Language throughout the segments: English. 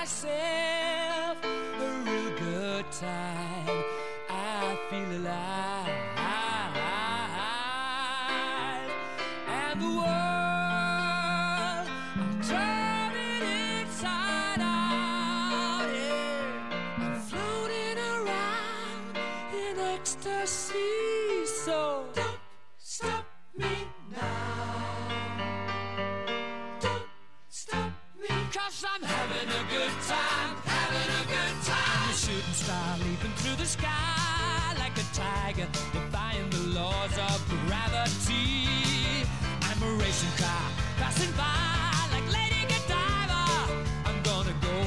myself a real good time. I feel alive, and the world, I'm turning inside out, yeah. I'm floating around in ecstasy, so don't stop me now. Don't stop me, 'cause I'm having a good time, having a good time. I'm a shooting star leaping through the sky like a tiger, defying the laws of gravity. I'm a racing car passing by like Lady Godiva. I'm gonna go,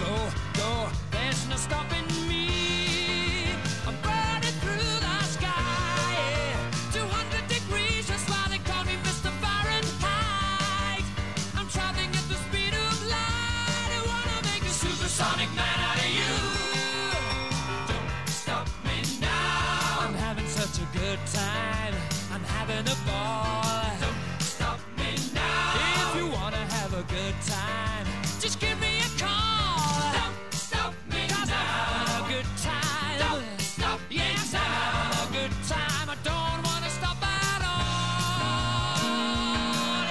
go, go, there's no stopping me. I'm burning through the sky, yeah. 200 degrees, that's why they call me Mr. Fahrenheit. I'm traveling at the speed of light. I wanna make a supersonic man out of you. Don't stop me now. I'm having such a good time, I'm having a ball. Don't stop me now. If you wanna have a good time, just give me a call. Don't stop me now. I'm having a good time. Don't stop me now. Yes, I'm having a good time. I don't wanna stop at all.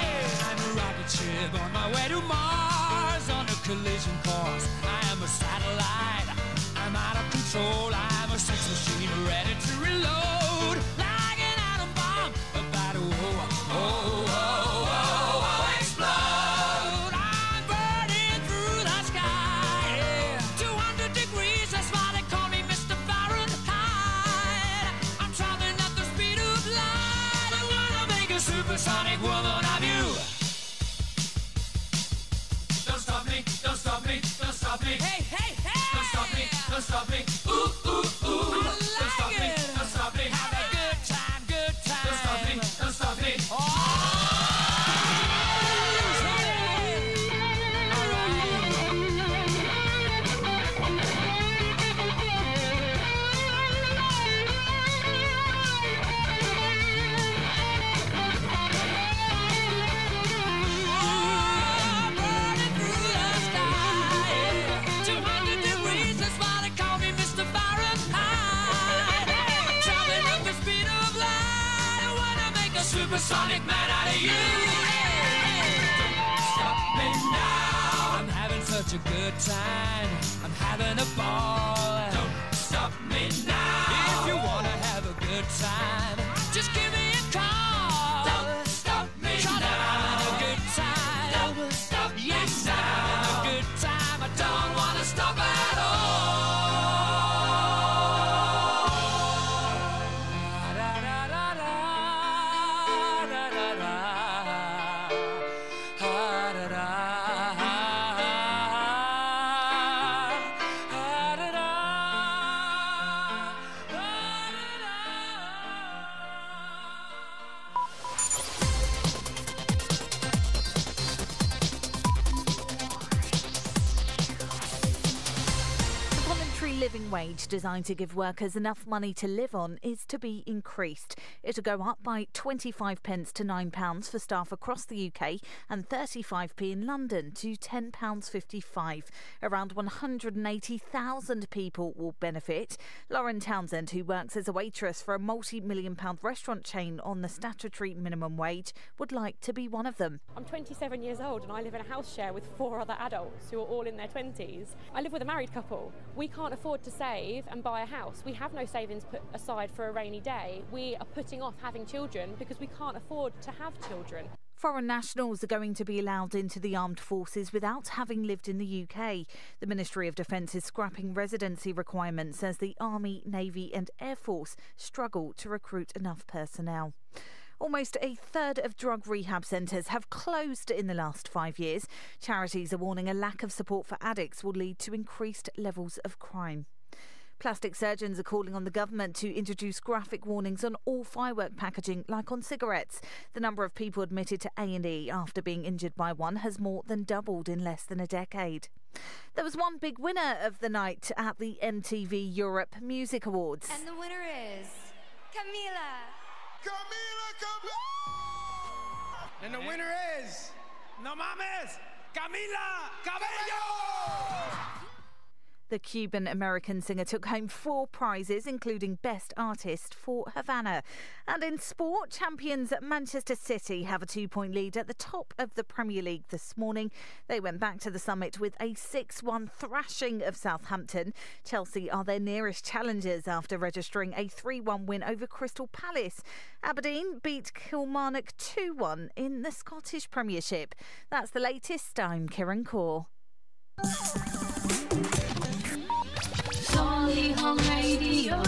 Yeah. I'm a rocket ship on my way to Mars on a collision course. I am a satellite. I'm out of control. I'm a sex machine ready to reload like an atom bomb about to explode. I'm burning through the sky, yeah. 200 degrees, that's why they call me Mr. Fahrenheit. I'm traveling at the speed of light. I wanna make a supersonic woman of you. Don't stop me, don't stop me, don't stop me. Hey, hey, hey! Don't stop me, don't stop me. Ooh, ooh, ooh. Don't stop me, don't stop me. Have a good time, good time. Don't stop me, don't stop me. Oh! Burning through the sky, 200 degrees, that's why they call me Mr. Fahrenheit. I'm traveling at the speed of light. I wanna make a supersonic man out of you. Don't stop me now. I'm having such a good time, I'm having a ball. Don't stop me now. If you wanna have a good time, just give me a call. Don't stop me now. I'm having a good time. Don't stop me. Yes, I'm having a good time. I don't wanna stop at living wage designed to give workers enough money to live on is to be increased. It'll go up by 25 pence to £9 for staff across the UK and 35p in London to £10.55. Around 180,000 people will benefit. Lauren Townsend, who works as a waitress for a multi-million-pound restaurant chain on the statutory minimum wage, would like to be one of them. I'm 27 years old and I live in a house share with 4 other adults who are all in their 20s. I live with a married couple. We can't afford to save and buy a house. We have no savings put aside for a rainy day. We are putting off having children because we can't afford to have children. Foreign nationals are going to be allowed into the armed forces without having lived in the UK. The Ministry of Defence is scrapping residency requirements as the Army, Navy and Air Force struggle to recruit enough personnel. Almost a third of drug rehab centres have closed in the last 5 years. Charities are warning a lack of support for addicts will lead to increased levels of crime. Plastic surgeons are calling on the government to introduce graphic warnings on all firework packaging, like on cigarettes. The number of people admitted to A&E after being injured by one has more than doubled in less than a decade. There was one big winner of the night at the MTV Europe Music Awards. And the winner is Camila. And the winner is No Mames. Camila Cabello! The Cuban-American singer took home 4 prizes, including Best Artist for Havana. And in sport, champions Manchester City have a 2-point lead at the top of the Premier League this morning. They went back to the summit with a 6-1 thrashing of Southampton. Chelsea are their nearest challengers after registering a 3-1 win over Crystal Palace. Aberdeen beat Kilmarnock 2-1 in the Scottish Premiership. That's the latest. I'm Kieran Kaur. Solihull Radio.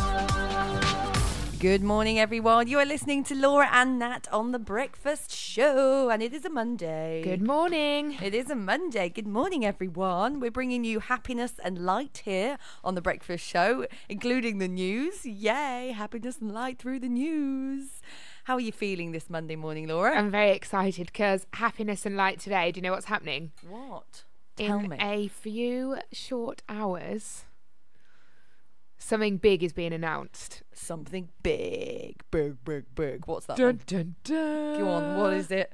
Good morning, everyone. You are listening to Laura and Nat on The Breakfast Show, and it is a Monday. Good morning. It is a Monday. Good morning, everyone. We're bringing you happiness and light here on The Breakfast Show, including the news. Yay, happiness and light through the news. How are you feeling this Monday morning, Laura? I'm very excited because happiness and light today. Do you know what's happening? What? Tell me. In a few short hours, something big is being announced. Something big. Big. What's that? Dun, dun, dun. Go on, what is it?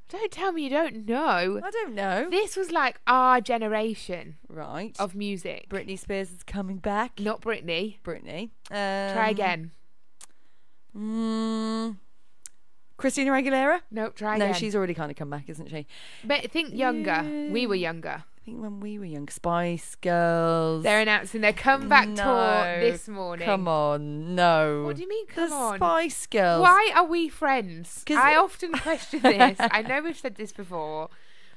Don't tell me you don't know. I don't know. This was like our generation Right. of music. Britney Spears is coming back. Not Britney. Britney. Try again. Christina Aguilera? Nope, try again. No, she's already kind of come back, isn't she? But think younger. We were younger. I think when we were young, Spice Girls. They're announcing their comeback tour this morning. Come on, no. What do you mean, come the on? Spice Girls. Why are we friends? 'Cause I often question this. I know we've said this before,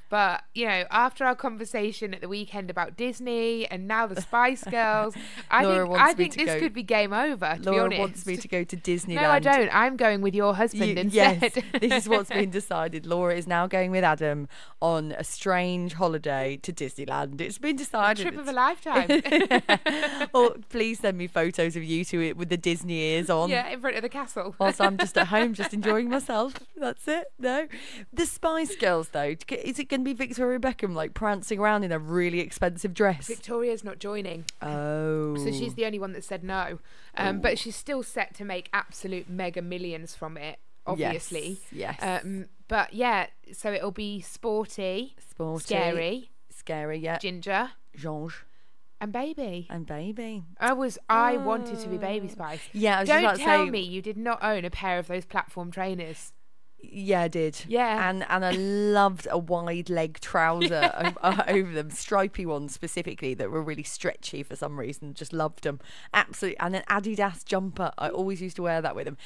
but, you know, after our conversation at the weekend about Disney and now the Spice Girls, I think this could be game over, to be Laura honest. wants me to go to Disneyland. No, I don't. I'm going with your husband instead. Yes, this is what's been decided. Laura is now going with Adam on a strange holiday to Disneyland. It's been decided. Trip of a lifetime. Or please send me photos of you two with the Disney ears on. Yeah, in front of the castle. Whilst I'm just at home, just enjoying myself. That's it. No. The Spice Girls, though, is it going to be Victoria Beckham, like, prancing around in a really expensive dress? Victoria's not joining. Oh. So she's the only one that said no. But she's still set to make absolute mega millions from it, obviously. Yes. But yeah, so it'll be sporty, scary, yeah. ginger, Jange. and baby. I wanted to be Baby Spice. Yeah, I was Don't just about to tell say, me you did not own a pair of those platform trainers. Yeah, I did. Yeah. And I loved a wide leg trouser over them, stripy ones specifically that were really stretchy for some reason. Just loved them. Absolutely. And an Adidas jumper. I always used to wear that with them.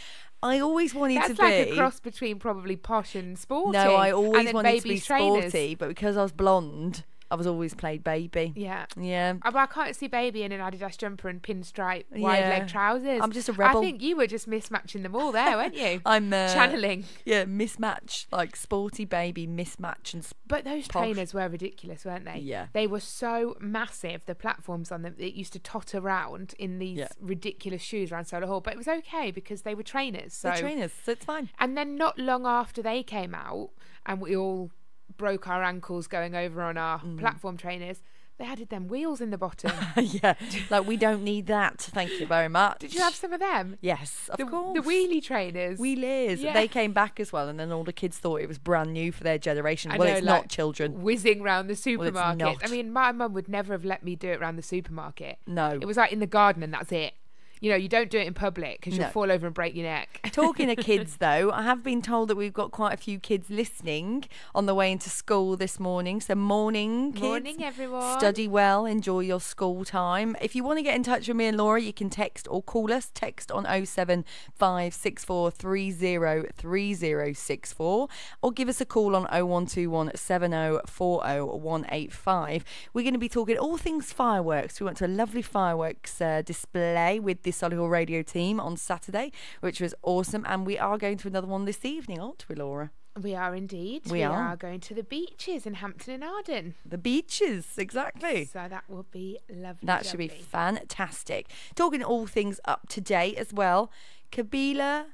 I always wanted to be... That's like a cross between probably posh and sporty. No, I always wanted to be trainers. sporty, but because I was blonde, I was always played baby. Yeah. Yeah. But I can't see baby in an Adidas jumper and pinstripe wide leg trousers. I'm just a rebel. I think you were just mismatching them all there, weren't you? I'm channeling. Yeah, mismatch, like sporty baby, mismatch and But those posh. trainers were ridiculous, weren't they? Yeah. They were so massive, the platforms on them, it used to totter around in these ridiculous shoes around Solihull. But it was okay because they were trainers. So it's fine. And then not long after they came out and we all broke our ankles going over on our platform trainers, they added them wheels in the bottom. Yeah, like we don't need that, thank you very much. Did you have some of them? Yes, of course. The wheelie trainers. Wheelies. Yeah. They came back as well, and then all the kids thought it was brand new for their generation. I Well, know, it's like, not, children. Whizzing round the supermarket. not. I mean, my mum would never have let me do it around the supermarket. No. It was like in the garden and that's it. You know, you don't do it in public because you'll No. fall over and break your neck. Talking of kids, though, I have been told that we've got quite a few kids listening on the way into school this morning. So morning, kids. Morning, everyone. Study well. Enjoy your school time. If you want to get in touch with me and Laura, you can text or call us. Text on 07564303064 or give us a call on 0121 7040185. We're going to be talking all things fireworks. We went to a lovely fireworks display with the Solihull Radio team on Saturday, which was awesome, and we are going to another one this evening, aren't we, Laura? We are indeed. We are going to the beaches in Hampton and Arden. The beaches, exactly. So that will be lovely. That should be fantastic. Talking all things up to date as well. Camila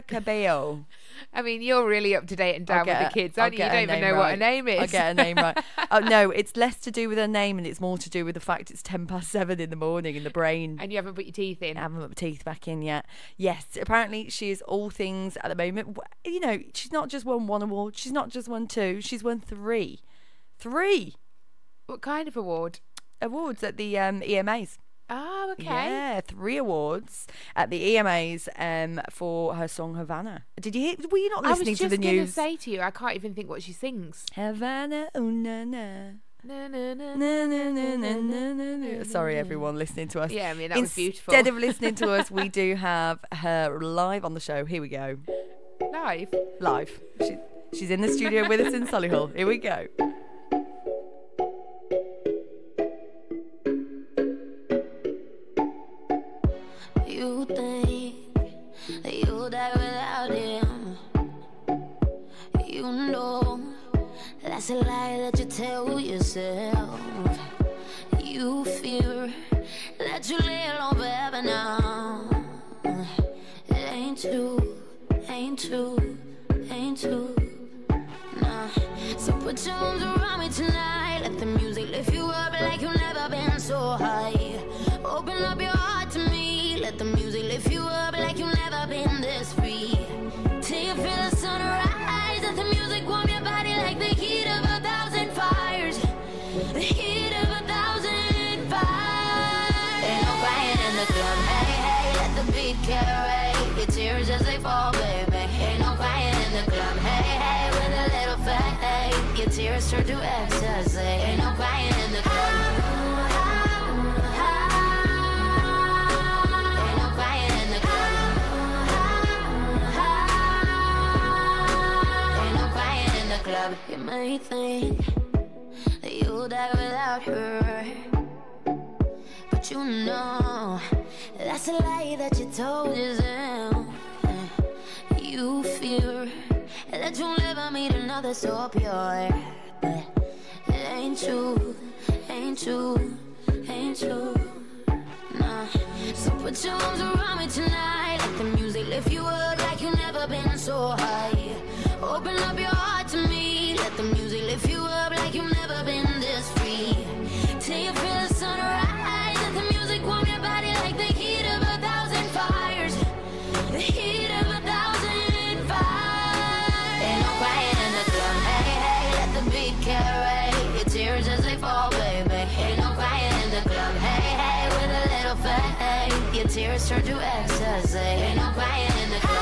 Cabello. I mean, you're really up to date and down with the kids, aren't you? You don't even know what her name is. I'll get her name right. Oh, no, it's less to do with her name and it's more to do with the fact it's 7:10 in the morning in the brain. And you haven't put your teeth in. I haven't put my teeth back in yet. Yes, apparently she is all things at the moment. You know, she's not just won one award. She's not just won two. She's won three. 3. What kind of award? Awards at the EMAs. Oh, okay. Yeah, 3 awards at the EMAs for her song Havana. Did you hear? Were you not listening to the news? I was just going to say to you, I can't even think what she sings. Havana, oh na na. Na, na, na, Na, na, na, na, na, na, na. Sorry, everyone listening to us. Yeah, I mean, that was beautiful. Instead of listening to us, we do have her live on the show. Here we go. Live. She's in the studio with us in Solihull. Here we go. You think that you'll die without him. You know that's a lie that you tell yourself. You fear that you lay alone forever now. It ain't true, ain't true, ain't true. Nah. So put your arms around me tonight. Let the music lift you up like you've never been so high. Open up your heart to me. Let the music lift you up like you've never been this free. Till you feel the sunrise. Let the music warm your body like the heat of 1,000 fires. The heat of 1,000 fires. Ain't no crying in the club. Hey, hey, let the beat carry your tears as they fall, baby. Ain't no crying in the club. Hey, hey, with a little faith, your tears turn to ecstasy. Ain't no crying in the club. You may think that you'll die without her, but you know that's a lie that you told yourself. You fear that you'll never meet another so pure, but it ain't true, ain't true, ain't true. Nah. So put your arms around me tonight. Let the music lift you up like you've never been so high. Open up your heart to me. Let the music lift you up like you've never been this free. Till you feel the sunrise. Let the music warm your body like the heat of 1,000 fires. The heat of 1,000 fires. Ain't no crying in the club. Hey, hey, let the beat carry your tears as they fall, baby. Ain't no crying in the club. Hey, hey, with a little faith, your tears turn to ecstasy. Ain't no crying in the club.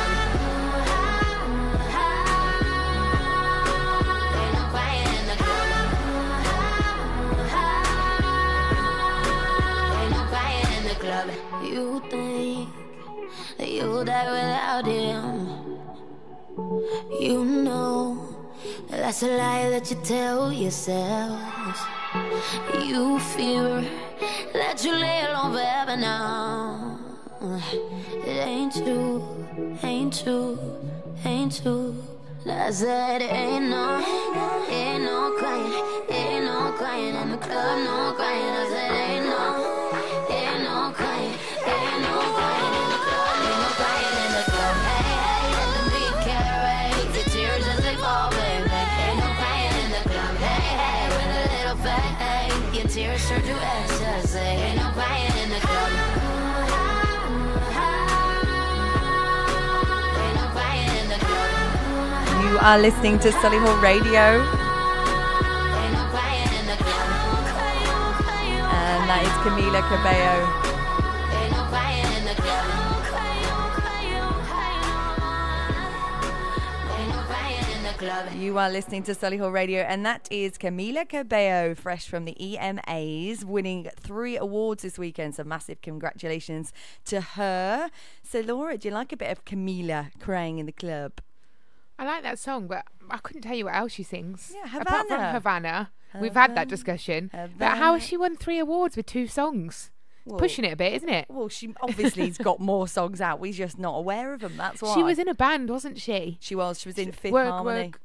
You think that you'll die without him. You know that's a lie that you tell yourself. You fear that you lay alone forever now. It ain't true, ain't true, ain't true. I said ain't no crying, ain't no crying in the club, no crying. I said ain't no crying, ain't no crying in the club, ain't no crying in the club. Hey, hey, let the beat carry your tears as they fall, baby. Ain't no crying in the club. Hey, hey, with a little faith, your tears turn to ecstasy. Ain't no crying in the club. Ain't no crying in the club. You are listening to Solihull Radio. Ain't no crying in the club. And that is Camila Cabello. Ain't no crying in the club. Ain't no crying in the club. You are listening to Solihull Radio, and that is Camila Cabello, fresh from the EMAs, winning 3 awards this weekend. So massive congratulations to her. So Laura, do you like a bit of Camila crying in the club? I like that song, but I couldn't tell you what else she sings. Yeah, Havana. Apart from Havana. We've had that discussion. But how has she won 3 awards with 2 songs? Well, pushing it a bit, isn't it? Well, she obviously's got more songs out. We're just not aware of them. That's why. She was in a band, wasn't she? She was. She was in Fifth Work, Harmony. Work.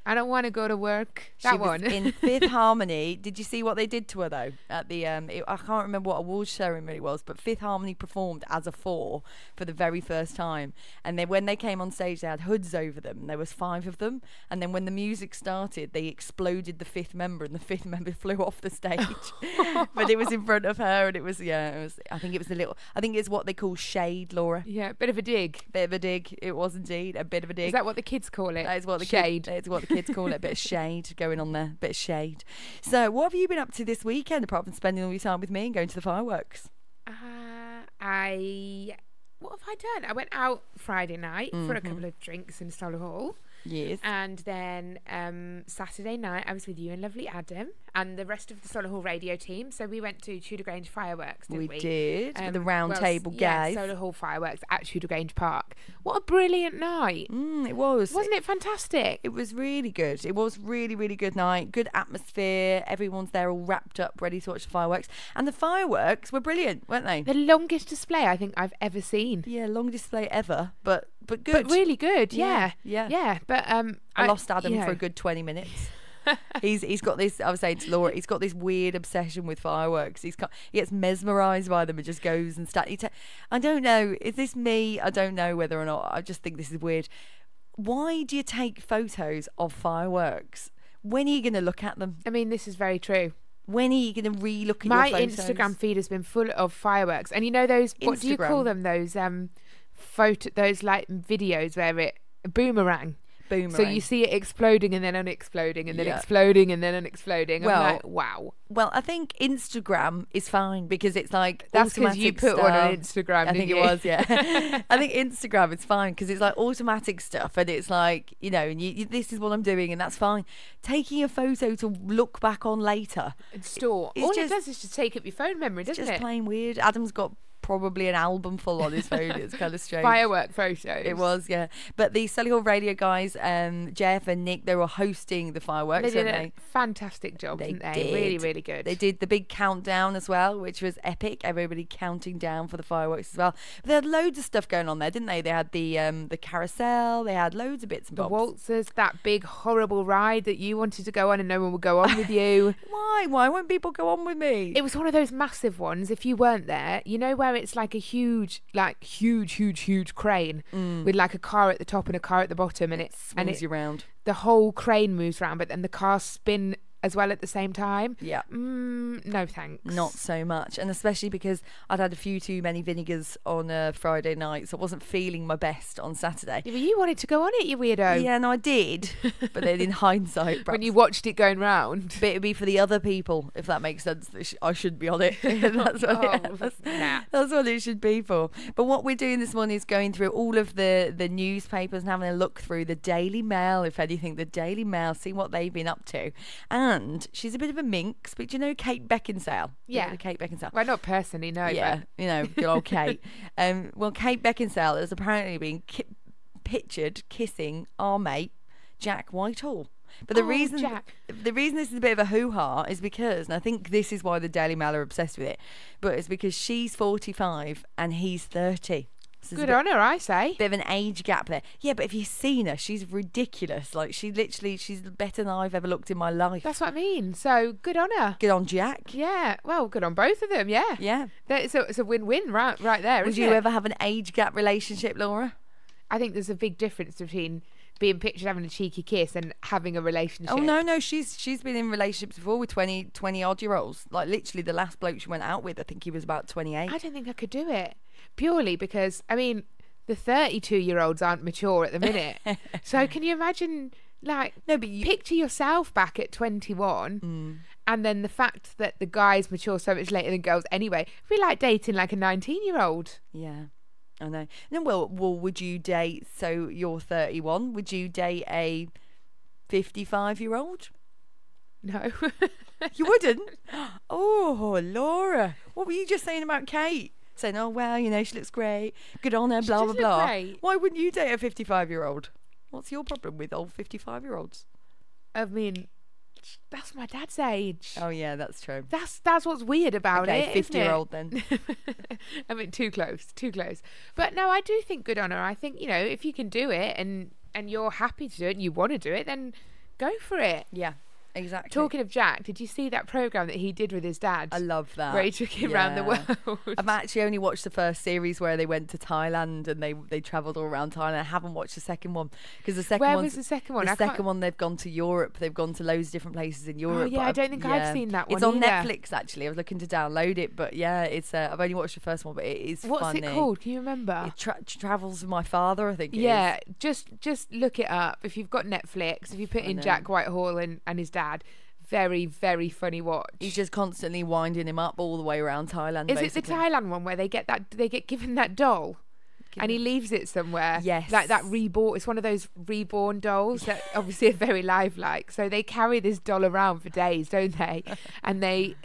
I don't want to go to work. She was in Fifth Harmony. Did you see what they did to her though? At the I can't remember what awards ceremony it was, but Fifth Harmony performed as a 4 for the very first time. And then when they came on stage, they had hoods over them. There was 5 of them. And then when the music started, they exploded the 5th member, and the 5th member flew off the stage. But it was in front of her, and it was. I think it's what they call shade, Laura. Yeah, bit of a dig. Bit of a dig. It was indeed a bit of a dig. Is that what the kids call it? That is what the shade. It's what the kids call it, a bit of shade going on there, bit of shade. So what have you been up to this weekend apart from spending all your time with me and going to the fireworks? What have I done? I went out Friday night for a couple of drinks in Solihull. Yes. And then Saturday night I was with you and lovely Adam and the rest of the Solihull radio team. So we went to Tudor Grange fireworks, didn't we? We did. The round table guys. Yeah, Solihull fireworks at Tudor Grange Park. What a brilliant night. It was. Wasn't it fantastic? It was really good. It was really, really good night. Good atmosphere. Everyone's there all wrapped up, ready to watch the fireworks. And the fireworks were brilliant, weren't they? The longest display I think I've ever seen. Yeah, long display ever, but good. But really good, yeah. But I lost Adam for a good 20 minutes. He's got this. I was saying to Laura, he's got this weird obsession with fireworks. He gets mesmerised by them and just goes and I don't know. Is this me? I don't know whether or not. I just think this is weird. Why do you take photos of fireworks? When are you going to look at them? I mean, this is very true. When are you going to re-look at my your photos? My Instagram feed has been full of fireworks, and you know those. What do you call them? Those those like videos where it boomerang. So you see it exploding and then unexploding and then exploding and then unexploding. Well, I'm like, wow. Well, I think Instagram is fine because it's like that's because you put one on Instagram. I think it was, yeah. I think Instagram is fine because it's like automatic stuff and it's like, you know, and you this is what I'm doing and that's fine. Taking a photo to look back on later and store. All it does is just take up your phone memory, doesn't it? It's just plain weird. Adam's got probably an album full on his phone. It's kind of strange. Firework photos. It was, yeah. But the Solihull radio guys, Jeff and Nick, they were hosting the fireworks. They did a fantastic job, didn't they? Really, really good. They did the big countdown as well, which was epic. Everybody counting down for the fireworks as well. But they had loads of stuff going on there, didn't they? They had the carousel. They had loads of bits and bobs. The waltzers, that big horrible ride that you wanted to go on and no one would go on with you. Why? Why won't people go on with me? It was one of those massive ones. If you weren't there, you know where it's like a huge crane with like a car at the top and a car at the bottom, and it swings you around. The whole crane moves around, but then the cars spin as well at the same time. Yeah. No thanks. Not so much. And especially because I'd had a few too many vinegars on a Friday night, so I wasn't feeling my best on Saturday. Yeah, but you wanted to go on it, you weirdo. Yeah, no, I did. But then in hindsight, when you watched it going round. But it'd be for the other people, if that makes sense. I shouldn't be on it. That's what it should be for. But what we're doing this morning is going through all of the newspapers and having a look through the Daily Mail, if anything, the Daily Mail, see what they've been up to. And she's a bit of a minx, but do you know Kate Beckinsale? Yeah. Kate Beckinsale. Well, not personally, no. Yeah, but... you know, good old Kate. Well, Kate Beckinsale has apparently been pictured kissing our mate, Jack Whitehall. But the reason this is a bit of a hoo-ha is because, and I think this is why the Daily Mail are obsessed with it, but it's because she's 45 and he's 30. So good on her, I say. Bit of an age gap there. Yeah, but if you've seen her, she's ridiculous. Like, she's better than I've ever looked in my life. That's what I mean. So, good on her. Good on Jack. Yeah. Well, good on both of them, yeah. Yeah. It's a win-win right there, Would you ever have an age gap relationship, Laura? I think there's a big difference between being pictured having a cheeky kiss and having a relationship. Oh, no. She's been in relationships before with 20-odd-year-olds. Like, literally, the last bloke she went out with, I think he was about 28. I don't think I could do it. Purely because, I mean, the 32-year-olds aren't mature at the minute. So can you imagine, like, picture yourself back at 21 and then the fact that the guys mature so much later than girls anyway. It'd be like dating like a 19-year-old. Yeah, I know. No, well, would you date, so you're 31, would you date a 55-year-old? No. You wouldn't? Oh, Laura. What were you just saying about Kate? Saying, oh, well, you know, she looks great. Good on her, blah, blah, blah. Great. Why wouldn't you date a 55-year-old? What's your problem with old 55-year-olds? I mean, that's my dad's age. Oh, yeah, that's true. That's what's weird about it, 50-year-old then. I mean, too close. But no, I do think good on her. I think, you know, if you can do it and you're happy to do it and you want to do it, then go for it. Yeah. Exactly. Talking of Jack, did you see that programme that he did with his dad? I love that. Where he took him around the world. I've actually only watched the first series where they went to Thailand and they travelled all around Thailand. I haven't watched the second one because the second one. Where was the second one? The second one, they've gone to Europe. They've gone to loads of different places in Europe. Oh yeah, I don't think I've seen that one. It's on either. Netflix actually. I was looking to download it, but yeah, it's. I've only watched the first one, but it is What's funny. it called? Can you remember? It travels with my father, I think. Yeah, just look it up if you've got Netflix. If you put in Jack Whitehall and his dad. Very, very funny watch. He's just constantly winding him up all the way around Thailand. Is it the Thailand one where they get given that doll? And he leaves it somewhere. Yes. Like that reborn. It's one of those reborn dolls that obviously are very lifelike. So they carry this doll around for days, don't they? And they,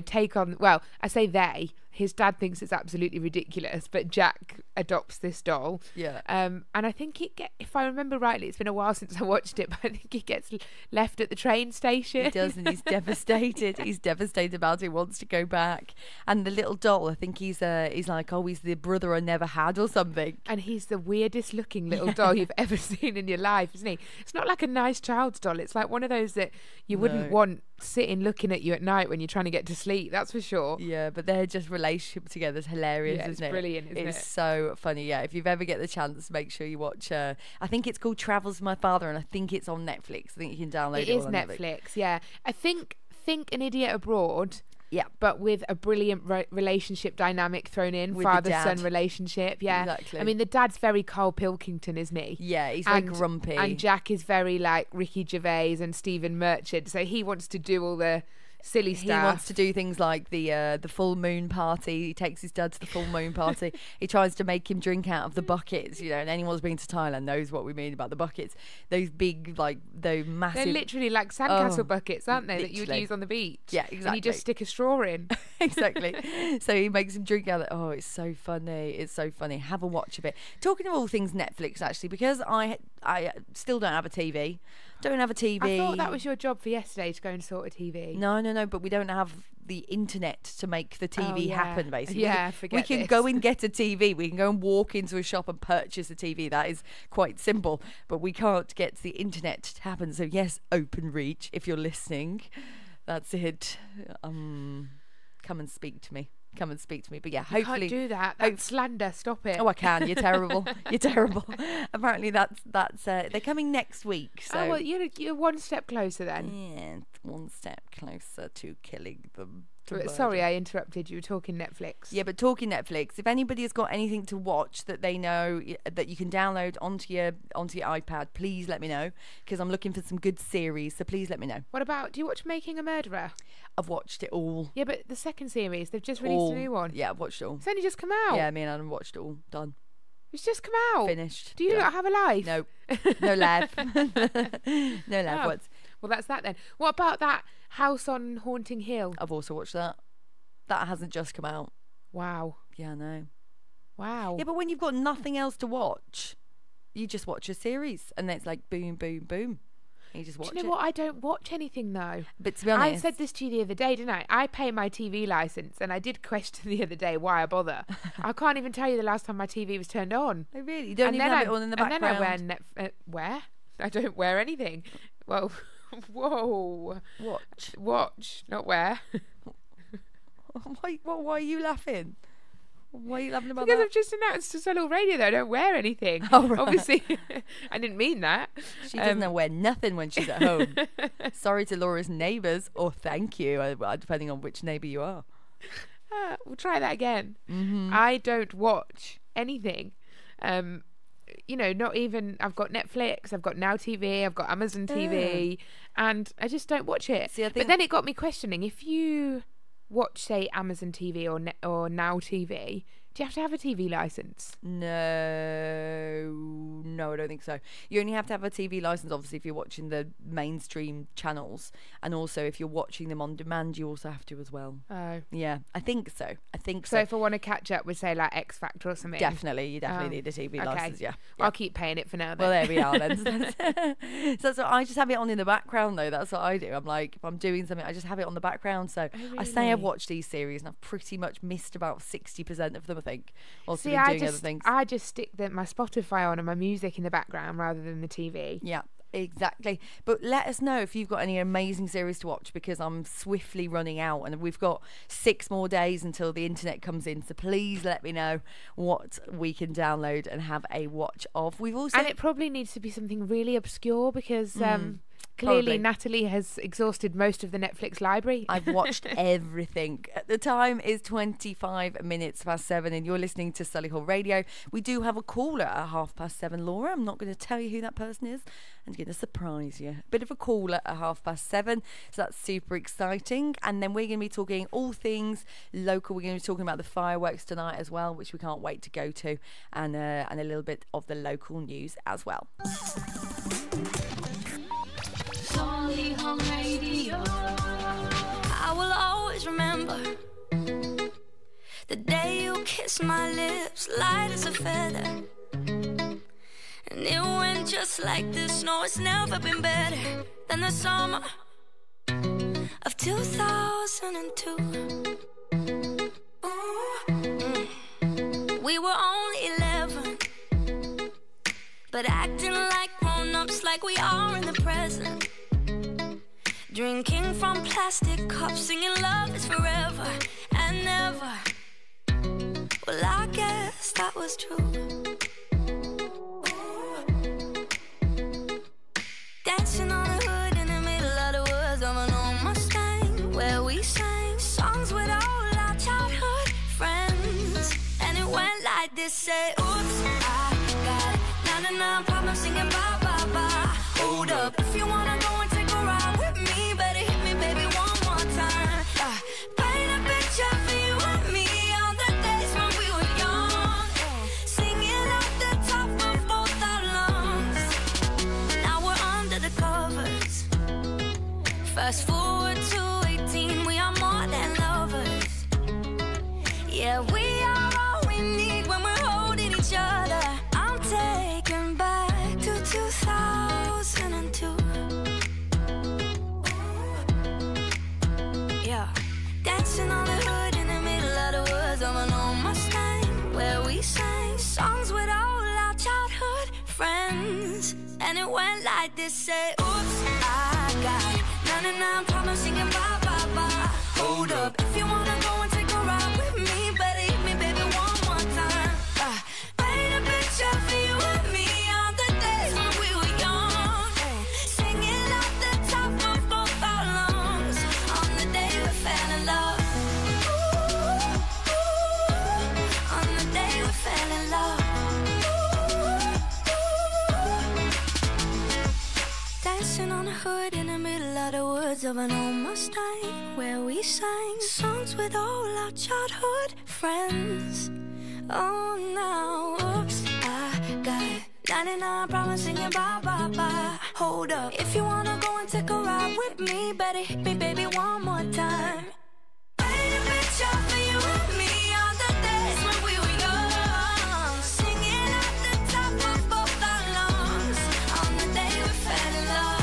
take on. Well, I say they. His dad thinks it's absolutely ridiculous, but Jack adopts this doll. Yeah. And I think if I remember rightly, it's been a while since I watched it, but I think he gets left at the train station. He does, and he's devastated. He's devastated about it. He wants to go back. And the little doll, I think he's like, oh, he's the brother I never had or something. And he's the weirdest looking little doll you've ever seen in your life, isn't he? It's not like a nice child's doll. It's like one of those that you wouldn't want sitting looking at you at night when you're trying to get to sleep. That's for sure. Yeah, but their just relationship together is hilarious, isn't it? It's brilliant, isn't it? It's so funny. Yeah, if you've ever get the chance, make sure you watch. I think it's called Travels with My Father, and I think it's on Netflix. I think you can download it. It is on Netflix. Yeah, I think An Idiot Abroad. Yeah, but with a brilliant relationship dynamic thrown in, with father-son relationship. Yeah, exactly. I mean, the dad's very Carl Pilkington, isn't he? Yeah, he's very grumpy. And Jack is very like Ricky Gervais and Stephen Merchant. So he wants to do all the silly stuff. He wants to do things like the full moon party. He takes his dad to the full moon party. He tries to make him drink out of the buckets, and anyone who's been to Thailand knows what we mean about the buckets. Those big, those massive. They're literally like sandcastle buckets, aren't they? Literally. That you would use on the beach. Yeah, exactly. And you just stick a straw in. Exactly. So he makes him drink out of it. Oh, it's so funny. It's so funny. Have a watch of it. Talking of all things Netflix, actually, because I still don't have a TV. Don't have a TV. I thought that was your job for yesterday, to go and sort a TV. No, but we don't have the internet to make the TV happen, basically. Yeah, we can this. go and get a TV. We can go and walk into a shop and purchase a TV. That is quite simple, but we can't get the internet to happen. So yes, OpenReach, if you're listening, that's it. Come and speak to me. But yeah, hopefully you can't do that. That's slander. Stop it. Oh, I can. You're terrible. You're terrible. Apparently that's they're coming next week. So well, you're one step closer then. Yeah, one step closer to killing them. Sorry, I interrupted. You were talking Netflix. Yeah, but talking Netflix, if anybody has got anything to watch that they know that you can download onto your iPad, please let me know, because I'm looking for some good series. So please let me know. What about? Do you watch Making a Murderer? I've watched it all. Yeah, but the second series, they've just released a new one. Yeah, I've watched it all. It's only just come out. Yeah, me and Adam watched it all. Done. It's just come out. Finished. Do you not have a life? No. No life. No life. Oh. Well, that's that then. What about that House on Haunting Hill? I've also watched that. That hasn't just come out. Wow. Yeah, I know. Wow. Yeah, but when you've got nothing else to watch, you just watch a series, and then it's like boom, boom, boom. And you just watch it. Do you know what? I don't watch anything though. But to be honest, I said this to you the other day, didn't I? I pay my TV license, and I did question the other day why I bother. I can't even tell you the last time my TV was turned on. Oh, really? You don't even have it on in the background? And then I wear I don't wear anything. Well, whoa. Watch, not wear. Why are you laughing? Why are you laughing about because that? I've just announced to Solihull Radio that I don't wear anything. Oh, right. Obviously, I didn't mean that. She doesn't wear nothing when she's at home. Sorry to Laura's neighbours, or thank you, depending on which neighbour you are. We'll try that again. Mm-hmm. I don't watch anything. Not even. I've got Netflix, I've got Now TV, I've got Amazon TV, and I just don't watch it. See, but then it got me questioning, if you watch, say, Amazon TV or Now TV, do you have to have a TV license? No, I don't think so. You only have to have a TV license, obviously, if you're watching the mainstream channels, and also if you're watching them on demand, you also have to as well. Oh, yeah, I think so. So if I want to catch up with, say, like X Factor or something, you definitely need a TV license. Yeah, I'll keep paying it for now. Then. Well, there we are then. So I just have it on in the background though. That's what I do. I'm like, if I'm doing something, I just have it on the background. So really? I say I've watched these series, and I've pretty much missed about 60% of them, I think. Also See, been doing other things. I just stick my Spotify on and my music in the background rather than the TV. Yeah. Exactly. But let us know if you've got any amazing series to watch, because I'm swiftly running out and we've got 6 more days until the internet comes in. So please let me know what we can download and have a watch of. We've also... And it probably needs to be something really obscure, because... Clearly, Probably. Natalie has exhausted most of the Netflix library. I've watched everything. The time is 25 minutes past 7 and you're listening to Solihull Radio. We do have a caller at 7:30, Laura. I'm not going to tell you who that person is. I'm going to surprise you. A bit of a caller at 7:30. So that's super exciting. And then we're going to be talking all things local. We're going to be talking about the fireworks tonight as well, which we can't wait to go to. And a little bit of the local news as well. Solihull Radio. I will always remember the day you kissed my lips, light as a feather. And it went just like this. No, it's never been better than the summer of 2002. We were only 11, but acting like grown-ups, like we are in the present. Drinking from plastic cups, singing love is forever and never. Well, I guess that was true. Dancing on the hood in the middle of the woods of an old Mustang, where we sang songs with all our childhood friends. And it went like this, say, oops, I got 99 problems singing bye, bye, bye. Hold up, if you wanna go and take a ride with me, better hit me, baby, one more time. Paint a picture for you and me on the days when we were young, singing off the top of both our lungs. Now we're under the covers. Fast forward to 18, we are more than lovers. Yeah, we are all we need when we're holding each other. I'm taken back to 2002. Yeah, dancing on the hood in the middle of the woods of an old Mustang, where we sang songs with all our childhood friends. And it went like this, say, oops, I got 99 problems singing bye, bye, bye. Hold up, if you wanna go and take a ride with me, better hit me, baby, one more time. Paint a picture for you and me on the days when we were young, singing off the top of both our lungs on the day we fell in love. On the day we fell in love. Dancing on the hood in the middle of the woods of an old Mustang, where we sang songs with all our childhood friends. Oh, now, oops, I got 99 problems singing bye, bye, bye. Hold up, if you wanna go and take a ride with me, better hit me, baby, one more time. Paint a picture for you and me on the days when we were young, singing at the top of both our lungs on the day we fell in love.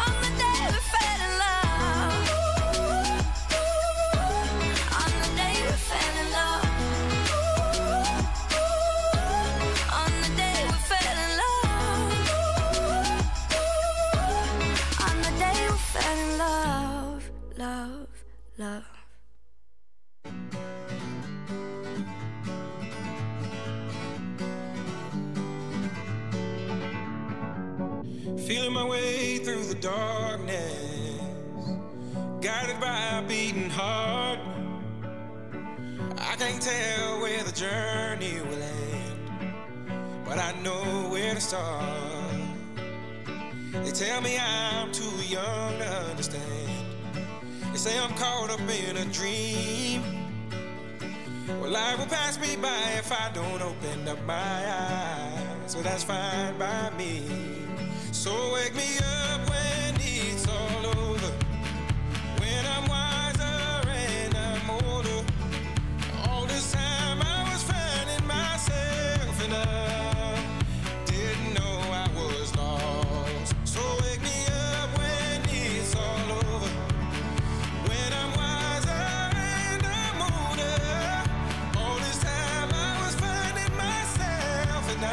On the day we fell in love. On the day we fell in love. On the day we fell in love. On the day we fell in love. Love, love. Feeling my way through the darkness, guided by a beating heart. I can't tell where the journey will end, but I know where to start. They tell me I'm too young to understand. They say I'm caught up in a dream. Well, life will pass me by if I don't open up my eyes, so that's fine by me. So wake me up when it's all over, when I'm wiser and I'm older. All this time I was finding myself and I didn't know I was lost. So wake me up when it's all over, when I'm wiser and I'm older. All this time I was finding myself and I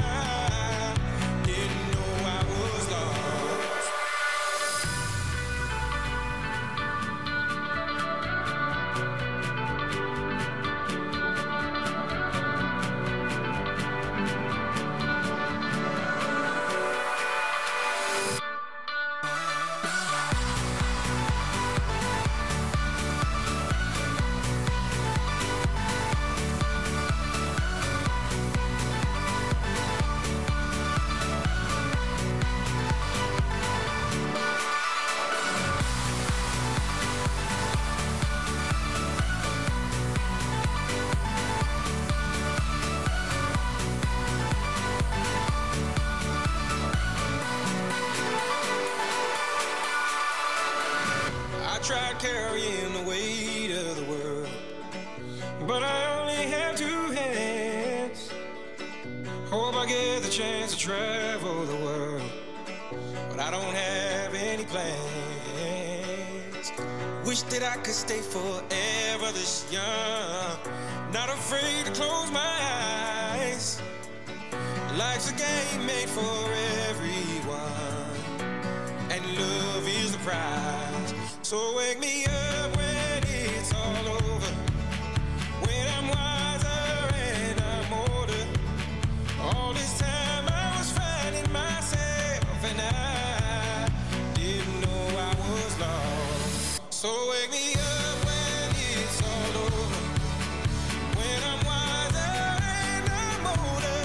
but I only have 2 hands. Hope I get the chance to travel the world, but I don't have any plans. Wish that I could stay forever this young, not afraid to close my eyes. Life's a game made for everyone, and love is the prize. So wake me up when it's all over, when I'm wiser and I'm older. All this time I was finding myself, and I didn't know I was lost. So wake me up when it's all over, when I'm wiser and I'm older.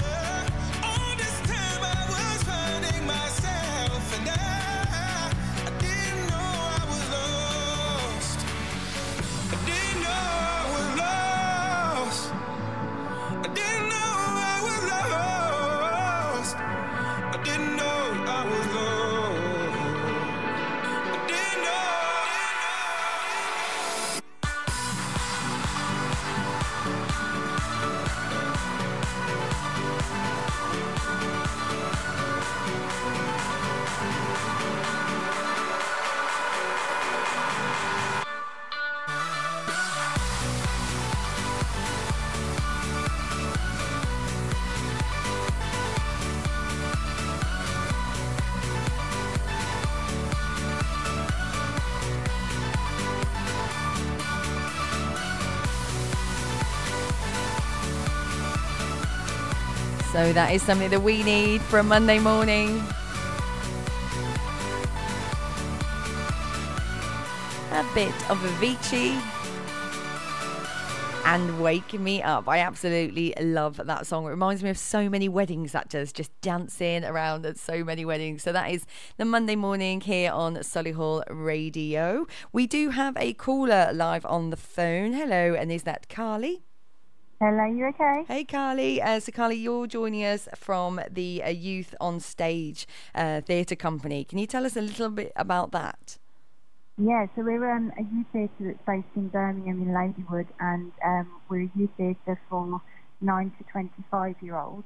All this time I was finding myself, and I didn't know I was lost. I didn't know I was lost. I didn't know I was lost. I didn't know I was lost. I didn't know. So that is something that we need for a Monday morning. A bit of Avicii and Wake Me Up. I absolutely love that song. It reminds me of so many weddings, that does, just dancing around at so many weddings. So that is the Monday morning here on Solihull Radio. We do have a caller live on the phone. Hello, and is that Carly? Hello, you okay? Hey Carly, so Carly, you're joining us from the Youth on Stage theatre company. Can you tell us a little bit about that? Yeah, so we're a youth theatre that's based in Birmingham in Ladywood, and we're a youth theatre for 9 to 25-year-olds,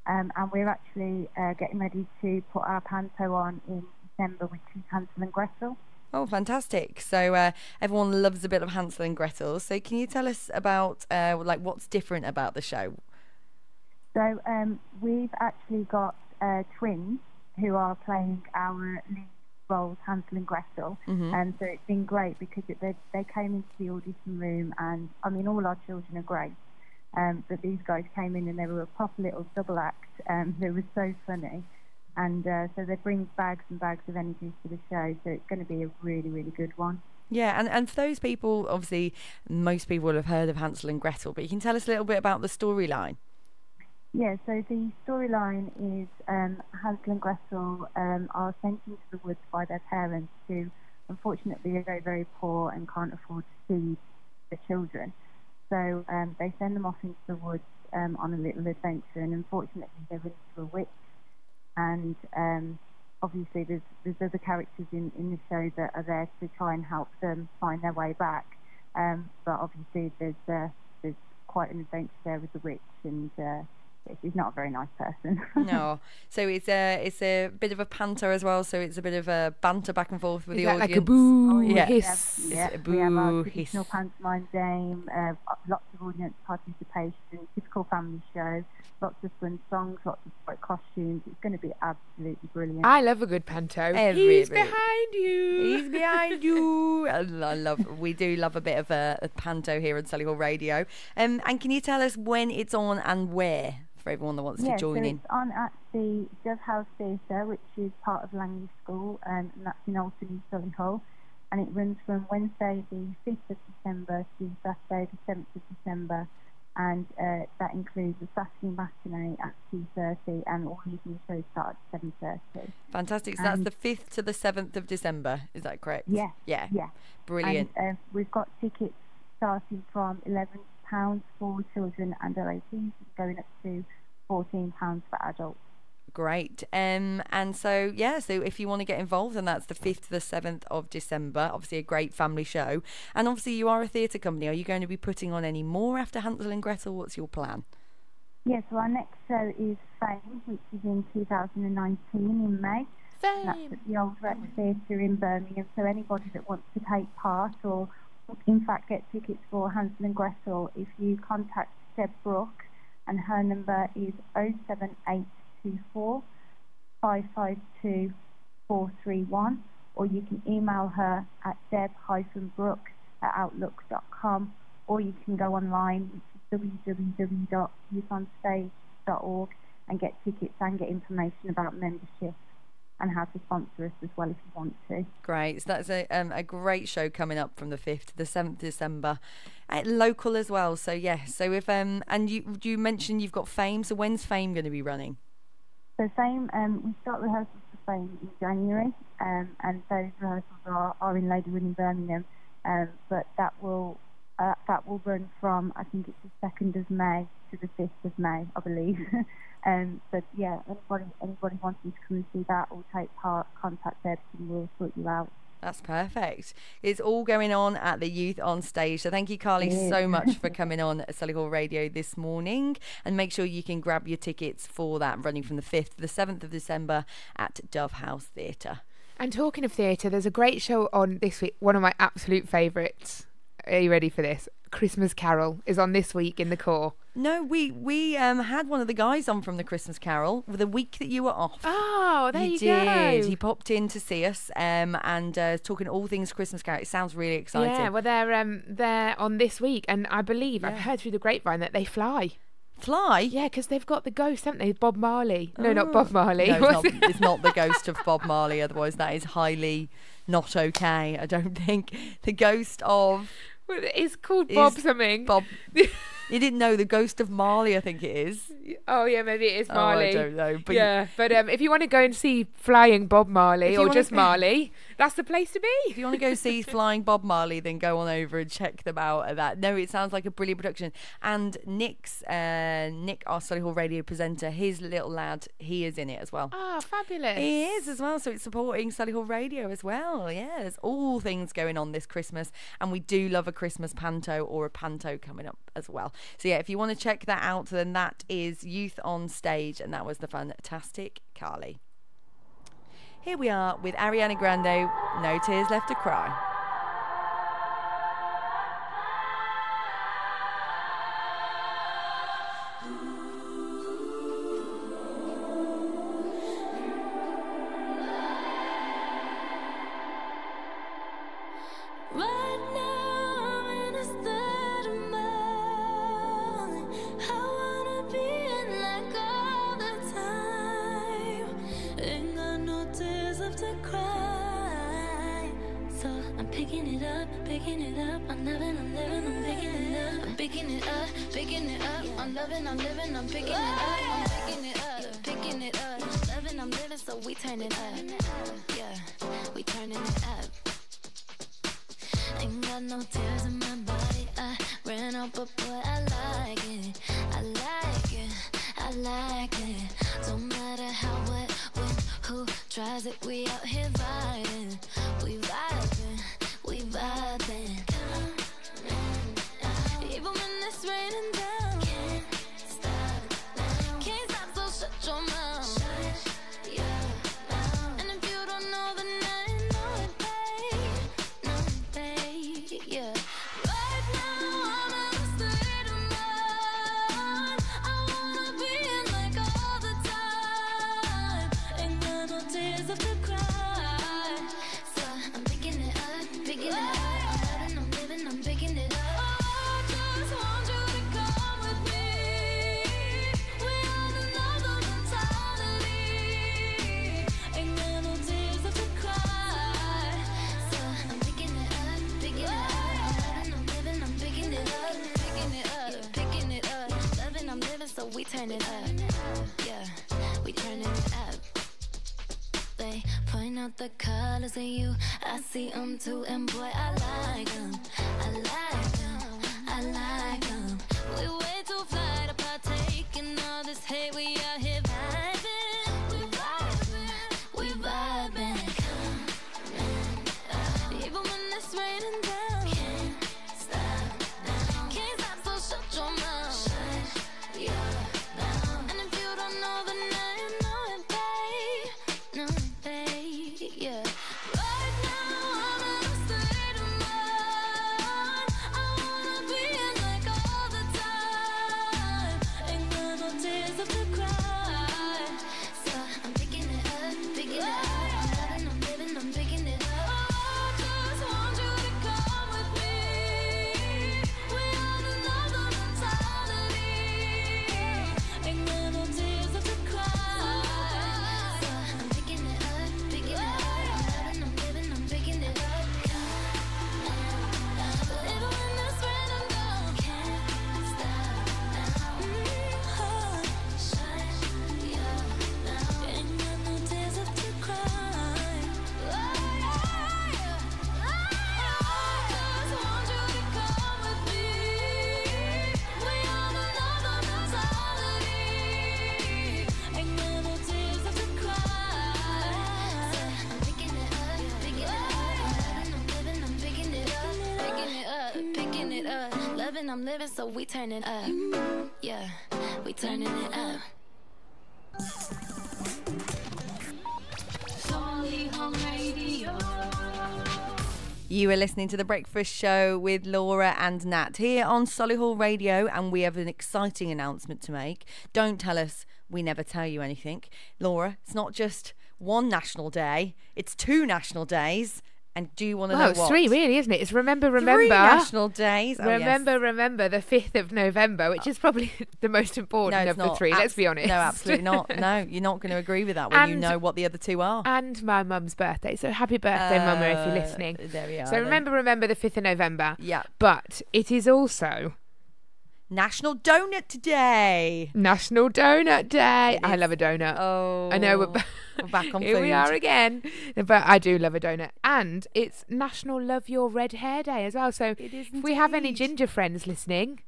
and we're actually getting ready to put our panto on in December, which is Hansel and Gretel. Oh, fantastic. So everyone loves a bit of Hansel and Gretel. So can you tell us about like what's different about the show? So we've actually got twins who are playing our lead roles, Hansel and Gretel. And so it's been great because they came into the audition room, and I mean, all our children are great. But these guys came in and they were a proper little double act. They were so funny. And so they bring bags and bags of energy to the show, so it's going to be a really, really good one. Yeah, and for those people, obviously, most people will have heard of Hansel and Gretel, but you can tell us a little bit about the storyline. Yeah, so the storyline is Hansel and Gretel are sent into the woods by their parents, who unfortunately are very, very poor and can't afford to feed their children. So they send them off into the woods on a little adventure, and unfortunately they run into a witch. And obviously there's other characters in the show that are there to try and help them find their way back. But obviously there's quite an adventure there with the witch, and she's not a very nice person. No. So it's a bit of a panto as well, so it's a bit of a banter back and forth with the audience. Like a boo hiss. Yeah. It's a We have our boo traditional hiss. pantomime game, lots of audience participation, typical family show, lots of fun songs, lots of bright costumes. It's going to be absolutely brilliant. I love a good panto. He's behind you. He's behind you. We do love a bit of a panto here on Solihull Radio. And can you tell us when it's on and where for everyone that wants to join in? It's on at the Dove House Theatre, which is part of Langley School, and that's in Alton in Solihull. And it runs from Wednesday the 5th of December to Saturday the 7th of December. And that includes a Saturday matinee at 2:30, and all evening shows start at 7:30. Fantastic. So that's the 5th to the 7th of December. Is that correct? Yeah. Yeah. Yeah. Brilliant. And we've got tickets starting from £11 for children and under 18, going up to £14 for adults. Great. And so if you want to get involved, then that's the 5th to the 7th of December. Obviously a great family show. And obviously you are a theatre company. Are you going to be putting on any more after Hansel and Gretel? What's your plan? Yeah, so our next show is Fame, which is in 2019 in May. Fame! That's at the Old Rex Theatre in Birmingham. So anybody that wants to take part or, in fact, get tickets for Hansel and Gretel, if you contact Deb Brooke, and her number is 07824 552 431, or you can email her at deb-brooke@outlook.com, or you can go online, which is www.youthonstage.org, and get tickets and get information about membership and how to sponsor us as well if you want to. Great. So that's a great show coming up from the 5th to the 7th of December. Local as well. So, So if and you mentioned you've got Fame. So when's Fame going to be running? So Fame, we start rehearsals for Fame in January, and those rehearsals are in Ladywood in Birmingham, but that will run from, I think it's the 2nd of May to the 5th of May, I believe. But yeah, anybody wanting to come and see that or take part, contact Deb and we'll sort you out. That's perfect. It's all going on at the Youth on Stage. So thank you, Carly, so much for coming on Solihull Radio this morning. And make sure you can grab your tickets for that, running from the 5th to the 7th of December at Dove House Theatre. And talking of theatre, there's a great show on this week, one of my absolute favourites. Are you ready for this? Christmas Carol is on this week in the core. No, we had one of the guys on from the Christmas Carol the week that you were off. Oh, there you did. go. He popped in to see us and talking all things Christmas Carol. It sounds really exciting. Yeah, well, they're on this week, and I believe I've heard through the grapevine that they fly. Fly? Yeah, because they've got the ghost, haven't they? Bob Marley. No, not Bob Marley. No, it's not the ghost of Bob Marley. Otherwise, that is highly not okay. I don't think the ghost of. Well, it's called Bob something. Bob. You didn't know the ghost of Marley, I think it is. Oh, yeah, maybe it is Marley. I don't know. But but if you want to go and see Flying Bob Marley or just Marley, that's the place to be. If you want to go see Flying Bob Marley, then go on over and check them out at that. No, it sounds like a brilliant production. And Nick, our Solihull Radio presenter, his little lad, he is in it as well. Oh, fabulous. He is as well, so it's supporting Solihull Radio as well. Yeah, there's all things going on this Christmas, and we do love a Christmas panto or a panto coming up as well. So yeah, if you want to check that out, then that is Youth on Stage, and that was the fantastic Carly. Here we are with Ariana Grande, No Tears Left to Cry. The colors of you, I see them too, and boy, I like them. I like them. I like them. We way too fly to partake in all this hate. We out here vibing. I'm living, so we turning up. Yeah, we turning it up. Solihull Radio. You are listening to The Breakfast Show with Laura and Nat here on Solihull Radio, and we have an exciting announcement to make. Don't tell us we never tell you anything. Laura, it's not just one national day, it's 2 national days. And do you want to know what? It's 3 really, isn't it? It's remember. 3 national days. Remember the 5th of November, which is probably the most important of the 3, let's be honest. No, absolutely not. No, you're not going to agree with that when you know what the other 2 are. And my mum's birthday. So happy birthday, Mama, if you're listening. There we are. So remember the 5th of November. Yeah. But it is also National Donut Day. National Donut Day. I love a donut. Oh, I know we're back on Here food. we are again. But I do love a donut. And it's National Love Your Red Hair Day as well. So if we have any ginger friends listening,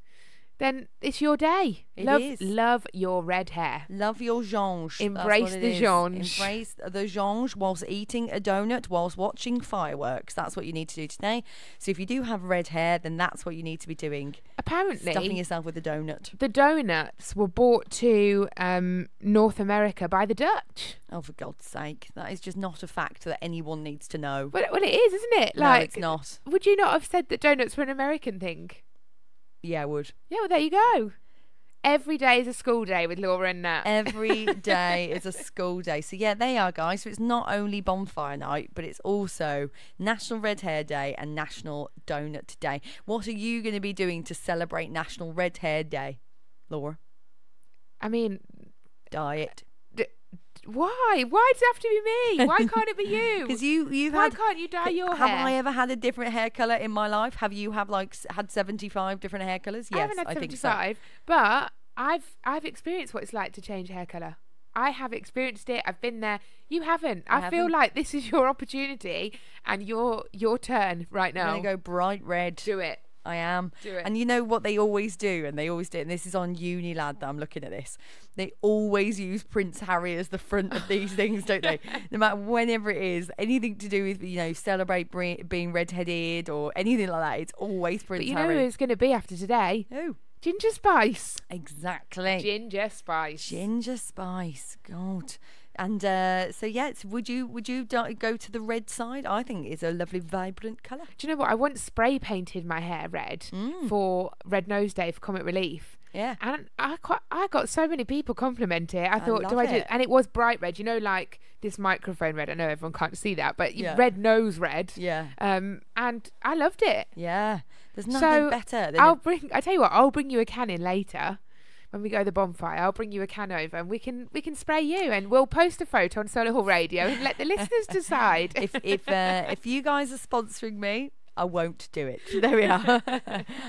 then it's your day. Love your red hair. Love your zhonge. Embrace the zhonge. Embrace the zhonge whilst eating a donut, whilst watching fireworks. That's what you need to do today. So if you do have red hair, then that's what you need to be doing. Apparently, stuffing yourself with a donut. The donuts were brought to North America by the Dutch. Oh, for God's sake. That is just not a fact that anyone needs to know. Well, it is, isn't it? No, it's not. Would you not have said that donuts were an American thing? Yeah, I would. Yeah, well, there you go. Every day is a school day with Laura and Nat. Every day is a school day. So, yeah, they are, guys. So it's not only bonfire night, but it's also National Red Hair Day and National Donut Day. What are you going to be doing to celebrate National Red Hair Day, Laura? I mean... Diet. Why? Why does it have to be me? Why can't it be you? Because you've Why had... can't you dye your hair? Have I ever had a different hair colour in my life? Have you had 75 different hair colours? Yes, I haven't had 75, but I've experienced what it's like to change hair colour. I have experienced it. I've been there. You haven't. I feel like this is your opportunity and your turn right now. I'm going to go bright red. Do it. I am. Do it. And you know what they always do, and this is on Unilad that I'm looking at this, they always use Prince Harry as the front of these things, don't they? No matter whenever it is, anything to do with, celebrate being redheaded or anything like that, it's always Prince Harry. But you know who it's going to be after today? Who? Ginger Spice. Exactly. Ginger Spice. Ginger Spice. God. And so yes, would you go to the red side? I think it's a lovely vibrant colour. Do you know what? I once spray painted my hair red for Red Nose Day for Comic Relief. Yeah. And I got so many people compliment it. I thought, do I do it? And it was bright red. You know, like this microphone red. I know everyone can't see that, but red nose red. Yeah. And I loved it. Yeah. There's nothing better than I tell you what, I'll bring you a can in later. When we go to the bonfire, I'll bring you a can over and we can spray you, and we'll post a photo on Solihull Radio and let the listeners decide. If you guys are sponsoring me, I won't do it. There we are.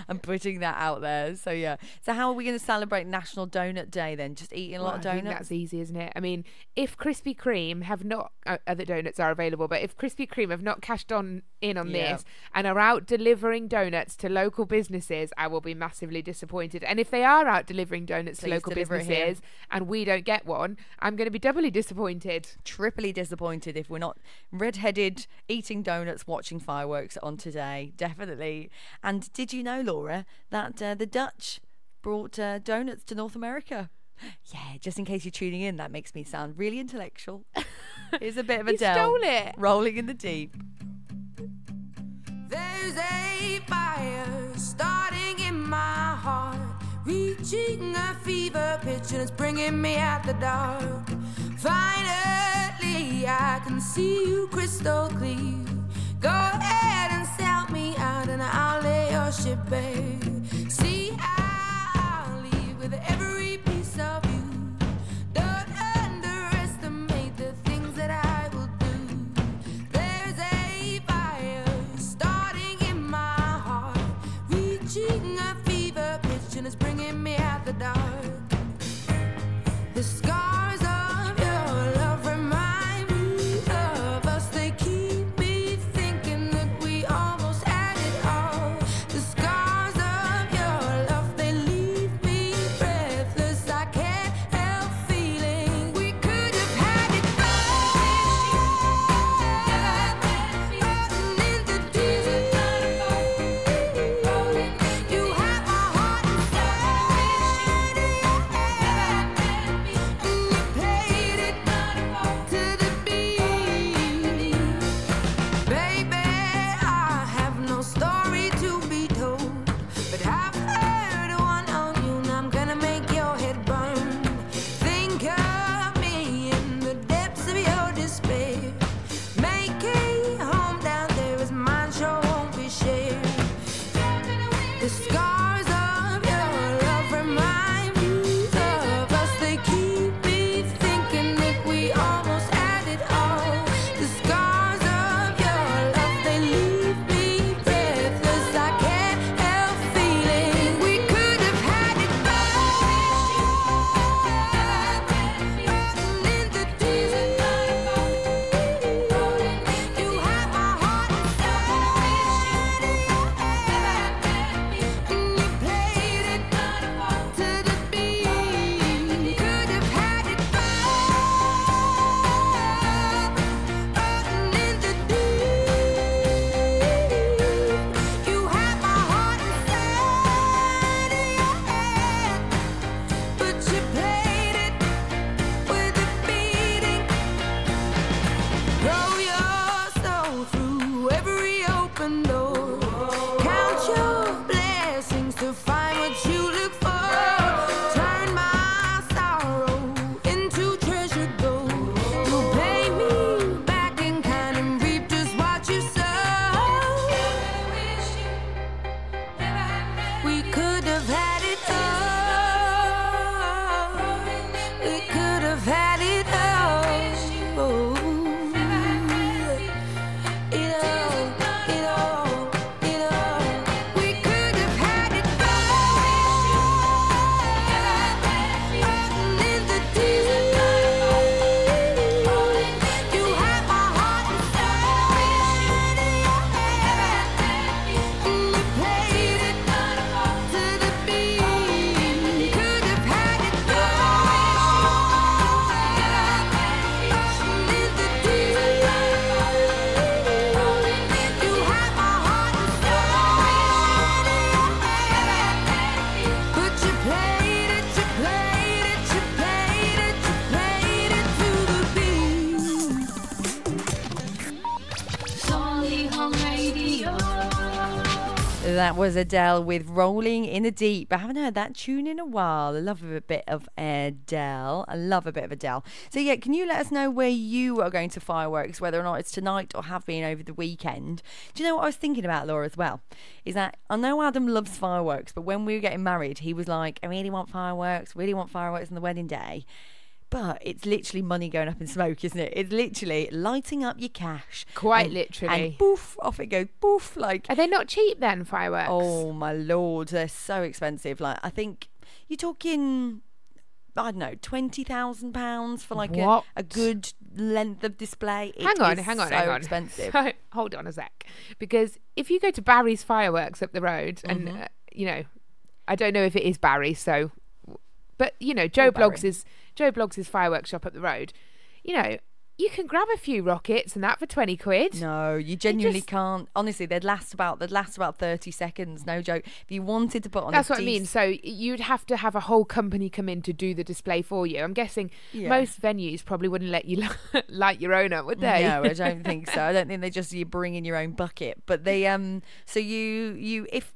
I'm putting that out there. So yeah. So how are we going to celebrate National Donut Day then? Just eating a lot of donuts? I think that's easy, isn't it? I mean, if Krispy Kreme have not, other donuts are available, but if Krispy Kreme have not cashed in on this and are out delivering donuts to local businesses, I will be massively disappointed. And if they are out delivering donuts to local businesses and we don't get one, I'm going to be doubly disappointed. Triply disappointed if we're not redheaded, eating donuts, watching fireworks on today. Definitely. And did you know, Laura, that the Dutch brought donuts to North America? Yeah, just in case you're tuning in, that makes me sound really intellectual. Here's a bit of a You stole it. Rolling in the Deep. There's a fire starting in my heart, reaching a fever pitch, and it's bringing me out the dark. Finally, I can see you crystal clear. Go ahead and sell me out, and I'll lay your ship bare. See, I'll leave with every piece of you. Don't underestimate the things that I will do. There's a fire starting in my heart, reaching a fever pitch, and it's bringing me out the dark. The scars of your love remind me of us. They keep me thinking that we almost had it all. The scars of your love, they leave me breathless. I can't help feeling we could have had it all. Rolling in the deep. You have my That was Adele with Rolling in the Deep. I haven't heard that tune in a while. I love a bit of Adele. So yeah, can you let us know where you are going to fireworks, whether or not it's tonight or have been over the weekend? Do you know what I was thinking about, Laura, as well? Is that I know Adam loves fireworks, but when we were getting married, he was like, I really want fireworks on the wedding day. But it's literally money going up in smoke, isn't it? It's literally lighting up your cash. Quite literally. And poof, off it goes. Poof. Like, are they not cheap then, fireworks? Oh, my Lord. They're so expensive. Like, I think you're talking, I don't know, £20,000 for like a good length of display. Hang on. Expensive. So, hold on a sec. Because if you go to Barry's Fireworks up the road, and, I don't know if it is Barry, so... But, Joe Bloggs' fireworks shop up the road. You can grab a few rockets and that for 20 quid. No, you genuinely can't. Honestly, they'd last about 30 seconds. No joke. If you wanted to put on, that's what I mean. So you'd have to have a whole company come in to do the display for you. I'm guessing most venues probably wouldn't let you light your own up, would they? No, I don't think so. I don't think you bring in your own bucket. But they so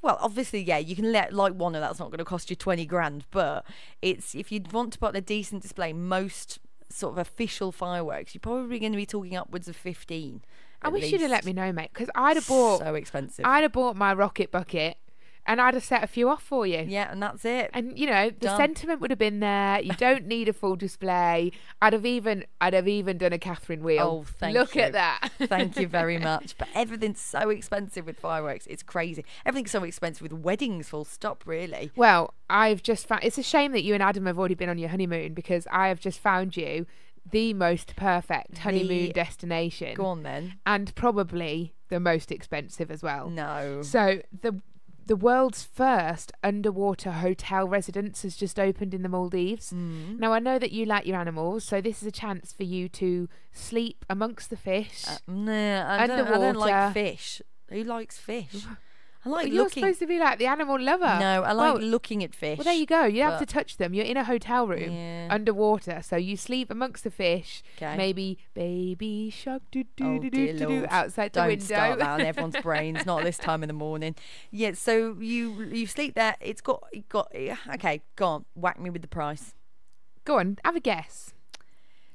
obviously you can light one, and that's not going to cost you 20 grand. But it's if you want to put on a decent display, most sort of official fireworks, you're probably going to be talking upwards of 15. I wish you'd have let me know, mate, because I'd have bought so expensive. I'd have bought my rocket bucket and I'd have set a few off for you. Yeah, and that's it. And the sentiment would have been there. You don't need a full display. I'd have even done a Catherine wheel. Oh, Look at that. Thank you very much. But everything's so expensive with fireworks. It's crazy. Everything's so expensive with weddings, full stop, really. Well, I've just found it's a shame that you and Adam have already been on your honeymoon, because I have just found you the most perfect honeymoon destination. Go on then. And probably the most expensive as well. No. So the world's first underwater hotel residence has just opened in the Maldives. Now, I know that you like your animals, so this is a chance for you to sleep amongst the fish. I don't like fish. Who likes fish? I like You're supposed to be like the animal lover. No, I like looking at fish. Well, there you go. You have to touch them. You're in a hotel room underwater, so you sleep amongst the fish. Okay. Maybe baby shark outside the window. Don't start that on everyone's brains. Not this time in the morning. Yeah. So you sleep there. It's got. Okay, go on. Whack me with the price. Go on. Have a guess.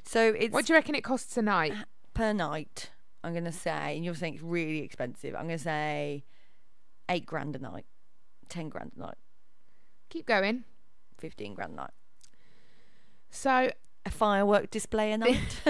So it's. What do you reckon it costs a night? Per night, I'm gonna say, and you're saying it's really expensive. I'm gonna say £8,000 a night, 10 grand a night. Keep going. 15 grand a night. So a firework display a night.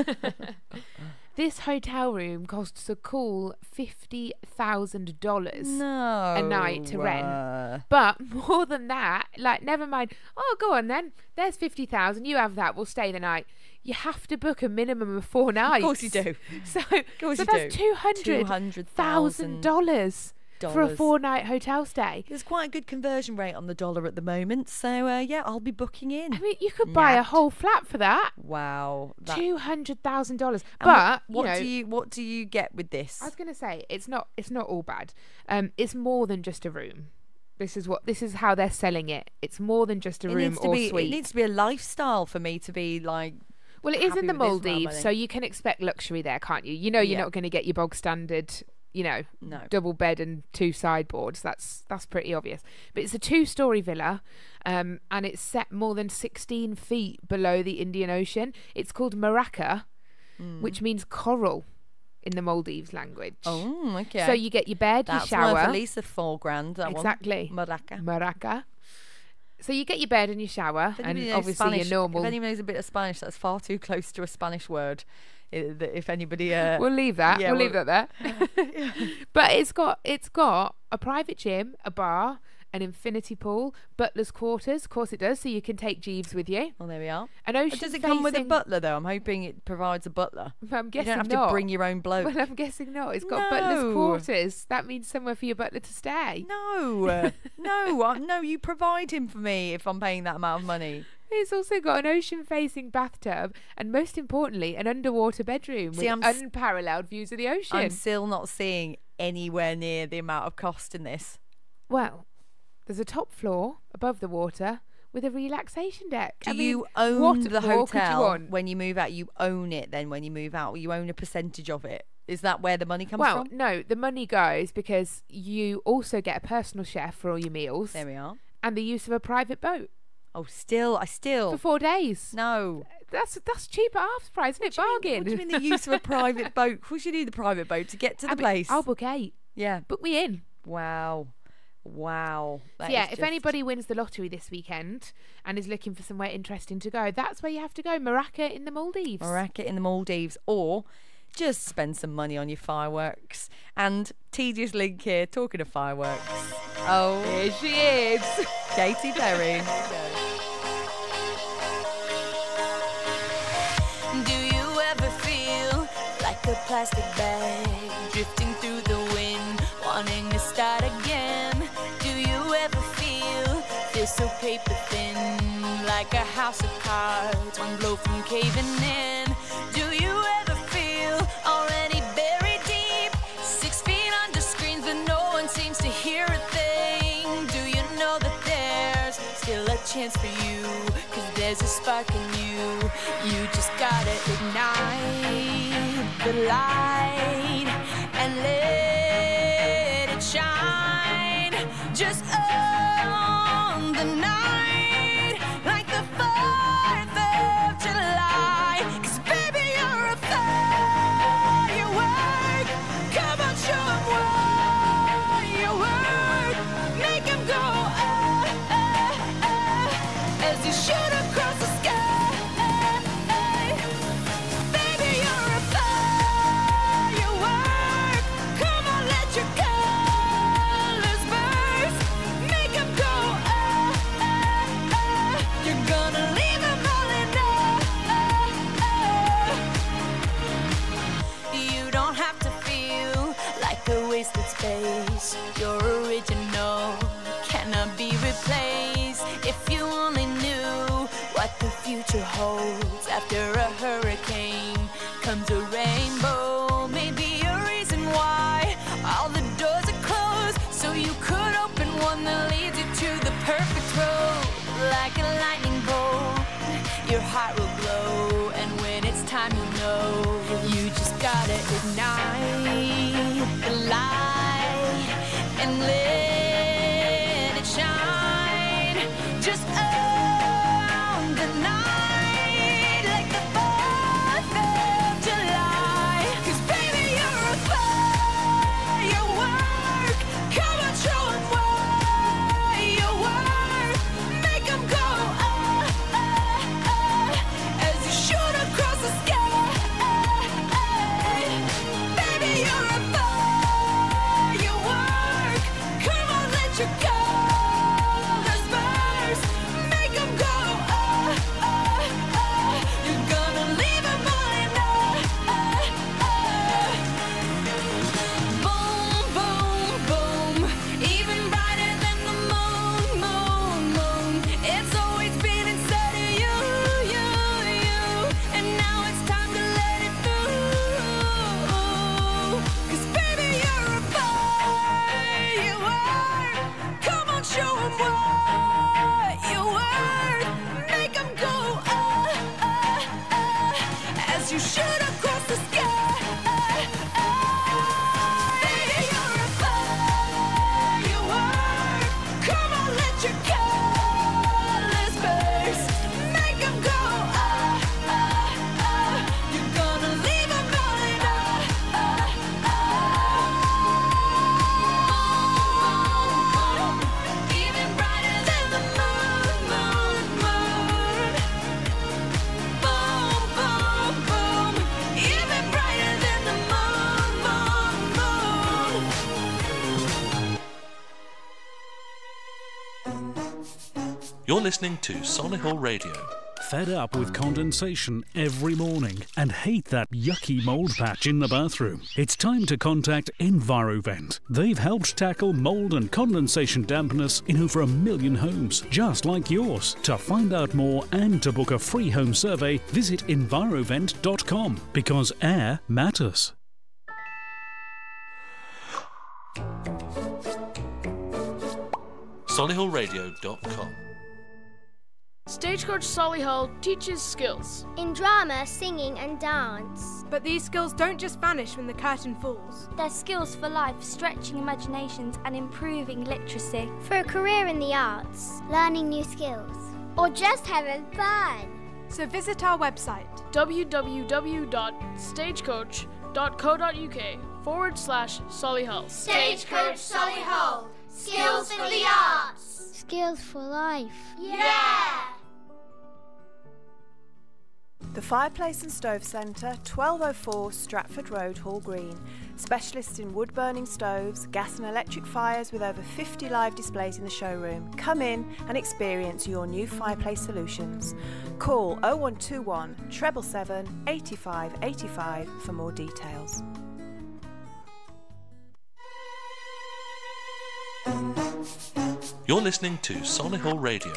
This hotel room costs a cool $50,000 a night to rent. But more than that, like, never mind. Oh, go on then. There's 50,000. You have that. We'll stay the night. You have to book a minimum of 4 nights. Of course you do. So that's $200,000 for a 4-night hotel stay. There's quite a good conversion rate on the dollar at the moment, so I'll be booking in. I mean, you could buy a whole flat for that. Wow, $200,000. But what do you get with this? I was going to say it's not all bad. It's more than just a room. This is how they're selling it. It's more than just a room or suite. It needs to be a lifestyle for me to be like. Well, it is in the Maldives, so you can expect luxury there, can't you? You're not going to get your bog standard. No. Double bed and 2 sideboards. That's pretty obvious. But it's a 2-story villa, and it's set more than 16 feet below the Indian Ocean. It's called Maraka, which means coral in the Maldives language. Oh, okay. So you get your bed, your shower. That's worth at least £4,000. That exactly. One. Maraka. So you get your bed and your shower, and obviously Spanish, your normal. If anyone knows a bit of Spanish, that's far too close to a Spanish word. If anybody, we'll leave that. We'll leave that there. But it's got a private gym, a bar, an infinity pool, butler's quarters. Of course it does. So you can take Jeeves with you. Well, there we are. An ocean. Does it come with a butler though? I'm hoping it provides a butler. I'm guessing you don't have to bring your own bloke. Well, I'm guessing not. It's got butler's quarters. That means somewhere for your butler to stay. No, no. You provide him for me if I'm paying that amount of money. It's also got an ocean-facing bathtub and, most importantly, an underwater bedroom with unparalleled views of the ocean. I'm still not seeing anywhere near the amount of cost in this. Well, there's a top floor above the water with a relaxation deck. Do you own the hotel when you move out? You own it then when you move out? You own a percentage of it? Is that where the money comes Well, from? no, the money goes because you also get a personal chef for all your meals. There we are. And the use of a private boat. Oh, still. For 4 days. No. That's cheap at half price, isn't it? Bargain. What do you mean the use of a private boat? Of course you need the private boat to get to the place. I'll book 8. Yeah. Book me in. Wow. So yeah, if anybody wins the lottery this weekend and is looking for somewhere interesting to go, that's where you have to go. Maracay in the Maldives. Or just spend some money on your fireworks. And tedious link here, talking of fireworks. Oh, here she is. Katy Perry. Do you ever feel like a plastic bag drifting through the wind, wanting to start again? Do you ever feel so paper thin, like a house of cards, one blow from caving in? Do you ever feel already buried deep, 6 feet under screens, but no one seems to hear a thing? Do you know that there's still a chance for you, 'cause there's a spark in you? You just gotta ignite the light and let it shine. Just on the night, like the 4th of July. 'Cause baby, you're a firework. Come on, show 'em what you work. Make 'em go as you shoot across the sky. Baby, you're a firework. Come on, let your colors burst. Make 'em go You're gonna leave 'em all in You don't have to feel like a wasted space. Your original cannot be replaced. If you only knew what the future holds. After a hurricane comes a rainbow. Maybe a reason why all the doors are closed, so you could open one that leads you to the perfect road. Like a lightning bolt, your heart will glow, and when it's time, you know you just gotta ignite the light and let it shine. Just on the night, like the 4th of July. 'Cause baby, you're a firework. Come on, show 'em what you work. Make 'em go as you shoot across the sky. Baby, you're a firework. Come on, let your colors burst. Make 'em go You're gonna leave 'em all in Boom, boom, boom. Even brighter than the moon, moon, moon. It's always been inside of you, you, you. And now it's time to let it through. 'Cause baby, you're a firework. Come on, show 'em what you worth. Make 'em go as you shoot across the sky. Baby, you're a firework. Come on, let your colors burst. Make 'em go You're gonna leave 'em all in Even brighter than the moon, moon, moon. Boom, boom, boom. Even brighter than the moon, moon, moon. You're listening to Solihull Radio. Fed up with condensation every morning and hate that yucky mould patch in the bathroom? It's time to contact EnviroVent. They've helped tackle mould and condensation dampness in over 1 million homes, just like yours. To find out more and to book a free home survey, visit envirovent.com, because air matters. Solihullradio.com. Stagecoach Solihull teaches skills. In drama, singing and dance. But these skills don't just vanish when the curtain falls. They're skills for life, stretching imaginations and improving literacy. For a career in the arts, learning new skills. Or just having fun. So visit our website www.stagecoach.co.uk/Solihull. Stagecoach Solihull. Skills for the arts. Skills for life. Yeah! The Fireplace and Stove Centre, 1204 Stratford Road, Hall Green. Specialists in wood-burning stoves, gas and electric fires with over 50 live displays in the showroom. Come in and experience your new fireplace solutions. Call 0121 777 85 85 for more details. You're listening to Solihull Radio.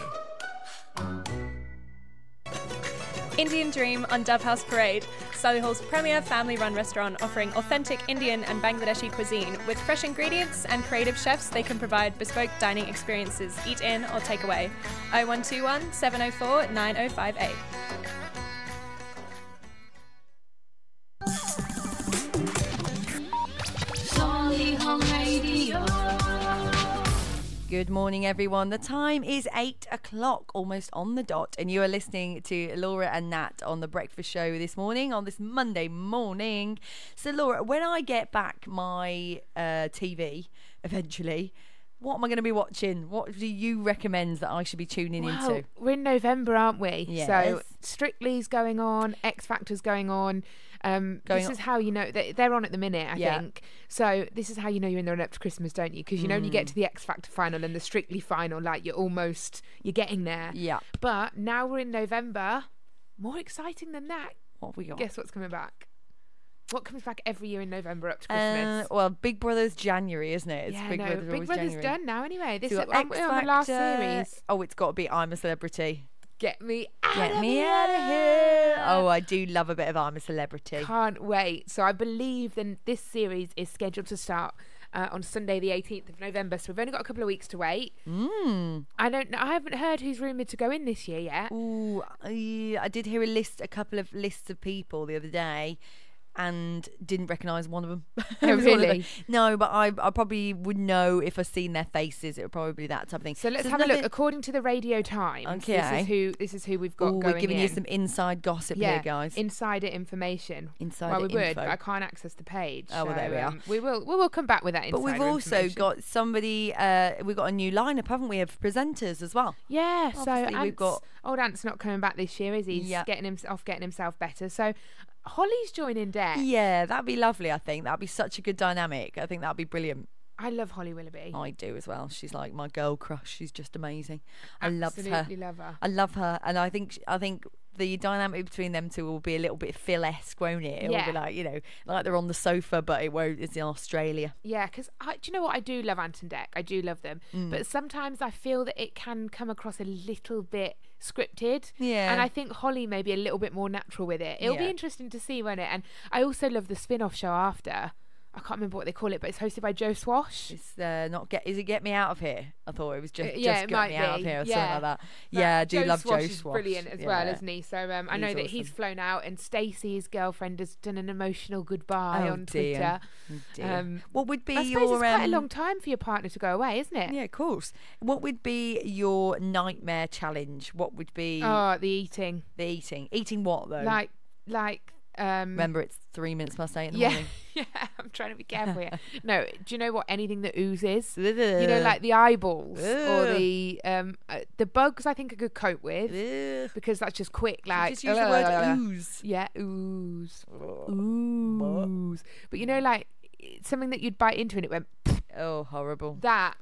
Indian Dream on Dove House Parade, Solihull's premier family-run restaurant offering authentic Indian and Bangladeshi cuisine with fresh ingredients and creative chefs. They can provide bespoke dining experiences, eat in or take away. 0121 704 9058. Solihull Radio. Good morning, everyone. The time is 8 o'clock, almost on the dot, and you are listening to Laura and Nat on the breakfast show this morning, on this Monday morning. So, Laura, when I get back my TV eventually, what am I going to be watching? What do you recommend that I should be tuning into? We're in November, aren't we? Yes. So Strictly's going on, X Factor's going on. This is how you know they're on at the minute, I think. So this is how you know you're in the run up to Christmas, don't you? Because you know when you get to the X Factor final and the Strictly final, like you're getting there. Yeah. But now we're in November. More exciting than that. What have we got? Guess what's coming back? What comes back every year in November up to Christmas? Well, Big Brother's January, isn't it? It's Big Brother's January. Done now anyway. This so is on the last series. Oh, it's got to be I'm a Celebrity. Get me out of here. Oh, I do love a bit of I'm a Celebrity. Can't wait. So I believe then this series is scheduled to start on Sunday the 18th of November. So we've only got a couple of weeks to wait. I don't know. I haven't heard who's rumoured to go in this year yet. Ooh, I did hear a couple of lists of people the other day, and didn't recognise one of them. Oh, really? No, but I probably would know if I've seen their faces. It would probably be that type of thing. So let's have a look. According to the Radio Times, this is who we've got going in. We're giving you some inside gossip here, guys. Insider information. Insider info. would, but I can't access the page. Oh, well, there we are. We will come back with that insider But we've also got somebody, we've got a new lineup, haven't we, of presenters as well? Yeah, obviously, so we've got old Ant's not coming back this year, is he? He's getting himself better. So Holly's joining deck. Yeah, that'd be lovely, I think. That'd be such a good dynamic. I think that'd be brilliant. I love Holly Willoughby. I do as well. She's like my girl crush. She's just amazing. Absolutely love her. I love her. And I think the dynamic between them two will be a little bit Phil-esque, won't it? It will be like, like they're on the sofa, but it's in Australia. Yeah, because do you know what? I do love Ant and Dec. I do love them. But sometimes I feel that it can come across a little bit scripted. Yeah. And I think Holly may be a little bit more natural with it. It'll be interesting to see, won't it? And I also love the spin-off show after. I can't remember what they call it, but it's hosted by Joe Swash. It's is it Get Me Out of Here? I thought it was just Get Me Out of Here or something like that. But I do love Joe Swash. Is brilliant as well, isn't he? So I know that he's flown out, and Stacey, his girlfriend, has done an emotional goodbye on Twitter. Oh dear. What would be I suppose it's quite a long time for your partner to go away, isn't it? Yeah, of course. What would be your nightmare challenge? What would be? Oh, the eating. The eating. Eating what though? Like. Remember, it's 3 minutes past 8 in the morning. Yeah, I'm trying to be careful here. No, do you know what? Anything that oozes, like the eyeballs or the bugs, I think I could cope with because that's just quick. Like just use the word ooze. Yeah, ooze. Ooze. But like something that you'd bite into and it went. Oh, horrible. That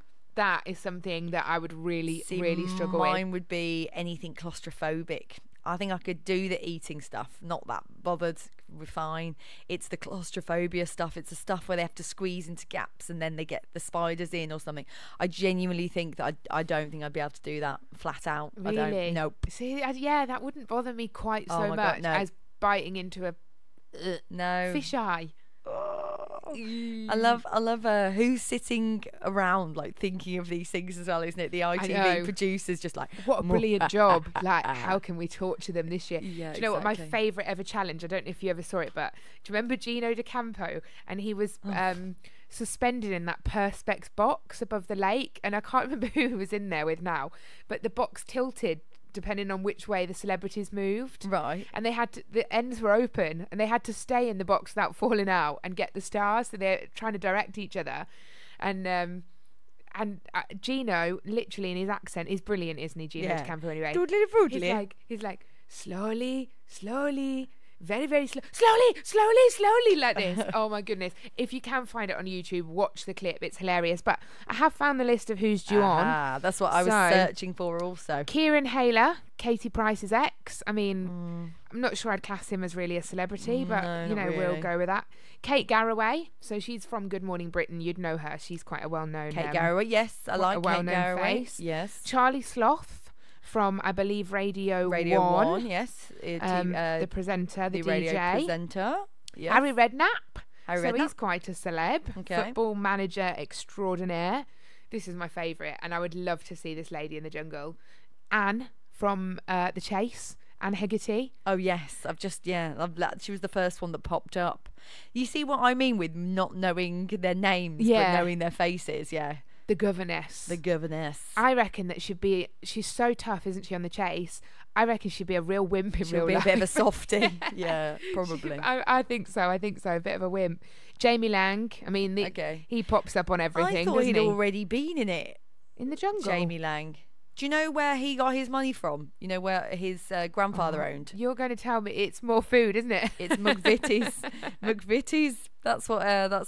is something that I would really struggle with. Mine would be anything claustrophobic. I think I could do the eating stuff, not that bothered, we're fine. It's the claustrophobia stuff. It's the stuff where they have to squeeze into gaps and then they get the spiders in or something. I genuinely think that I don't think I'd be able to do that flat out. Really? I don't. Nope. See, that wouldn't bother me quite so much as biting into a no fish eye. I love who's sitting around like thinking of these things as well, isn't it? The ITV producers just like, what a brilliant job. Like, how can we torture them this year? Yeah, do you know what my favourite ever challenge? I don't know if you ever saw it, but do you remember Gino D'Acampo? And he was suspended in that Perspex box above the lake, and I can't remember who he was in there with now, but the box tilted depending on which way the celebrities moved, right? And they had to, the ends were open, and they had to stay in the box without falling out and get the stars. So they're trying to direct each other, and Gino, literally in his accent, is brilliant, isn't he? Gino D'Acampo, anyway. He's like slowly, very, very slowly like this. Oh my goodness. If you can find it on YouTube, watch the clip. It's hilarious. But I have found the list of who's due on. That's what I was searching for also. Kieran Hayler, Katie Price's ex. I mean, I'm not sure I'd class him as really a celebrity, but, you know, we'll go with that. Kate Garraway. So she's from Good Morning Britain. You'd know her. She's quite a well-known... Kate Garraway, yes. I like Kate Garraway. Face. Yes. Charlie Sloth. From, I believe, Radio 1. Yes. The presenter, the DJ. Radio presenter. Yes. Harry Redknapp. He's quite a celeb. Okay. Football manager extraordinaire. This is my favourite, and I would love to see this lady in the jungle. Anne from The Chase. Anne Hegarty. Oh, yes. She was the first one that popped up. You see what I mean with not knowing their names, but knowing their faces, The governess. I reckon that she's so tough, isn't she, on The Chase? I reckon she'd be a real wimp in real life. She'll be a bit of a softie. Yeah, probably. I think so. A bit of a wimp. Jamie Lang. I mean, he pops up on everything, I thought he'd already been in it. In the jungle. Jamie Lang. Do you know where he got his money from? You know where his grandfather owned? You're going to tell me it's more food, isn't it? It's McVitie's. McVitie's. That's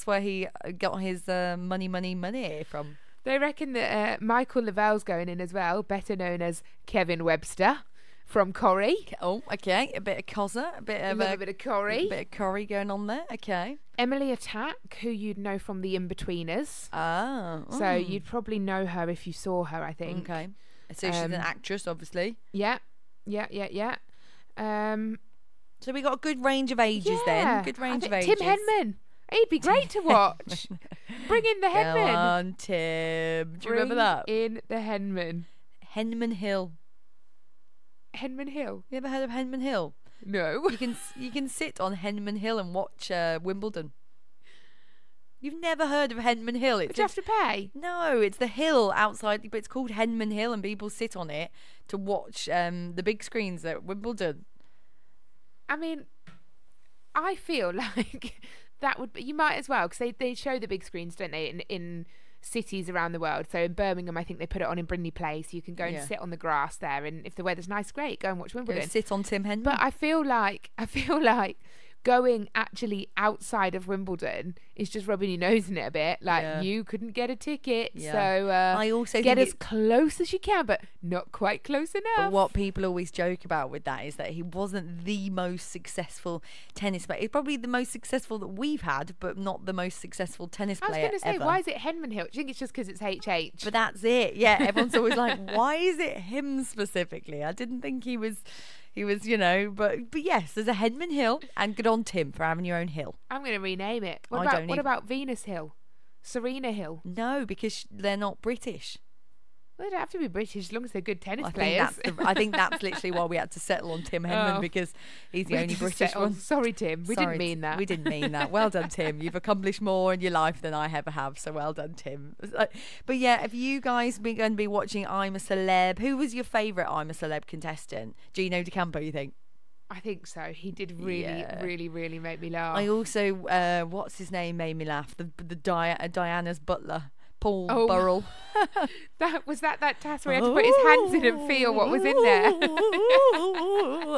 where he got his money from. They reckon that Michael Lavelle's going in as well, better known as Kevin Webster from Corrie. Oh, okay. A bit of Cozza, a bit of Corrie. A bit of Corrie going on there. Okay. Emily Attack, who you'd know from The In-Betweeners. Ah. So you'd probably know her if you saw her, I think. Okay. So she's an actress, obviously. Yeah. So we got a good range of ages then. Good range of ages. Tim Henman. He'd be great to watch. Bring in the Henman. Go on, Tim. Do you remember that? In the Henman. Henman Hill. Henman Hill. You ever heard of Henman Hill? No. You can sit on Henman Hill and watch Wimbledon. You've never heard of Henman Hill? But you have to pay? No, it's the hill outside, but it's called Henman Hill, and people sit on it to watch the big screens at Wimbledon. I mean, I feel like that would be, you might as well, because they show the big screens, don't they, in cities around the world. So in Birmingham, I think they put it on in Brindley Place. You can go and sit on the grass there, and if the weather's nice, great, go and watch Wimbledon. Go sit on Tim Henman. But I feel like going actually outside of Wimbledon is just rubbing your nose in it a bit. Like, you couldn't get a ticket, so I also get as close as you can, but not quite close enough. But what people always joke about with that is that he wasn't the most successful tennis player. He's probably the most successful that we've had, but not the most successful tennis player ever. I was going to say, why is it Henman Hill? Do you think it's just because it's HH? But that's it. Yeah, everyone's always like, why is it him specifically? I didn't think he was, you know, but yes, there's a Henman Hill, and good on Tim for having your own hill. I'm going to rename it. What about Venus Hill? Serena Hill? No, because they're not British. Well, they don't have to be British as long as they're good tennis players. I think that's literally why we had to settle on Tim Henman, because he's the only British one. Sorry, Tim. We didn't mean that. We didn't mean that. Well done, Tim. You've accomplished more in your life than I ever have, so well done, Tim. But yeah, if you guys are going to be watching I'm a Celeb, who was your favourite I'm a Celeb contestant? Gino D'Acampo, you think? I think so. He did really, really make me laugh. I also, what's his name made me laugh? The Diana's butler. Paul Burrell. that task where he had to put his hands in and feel what was in there.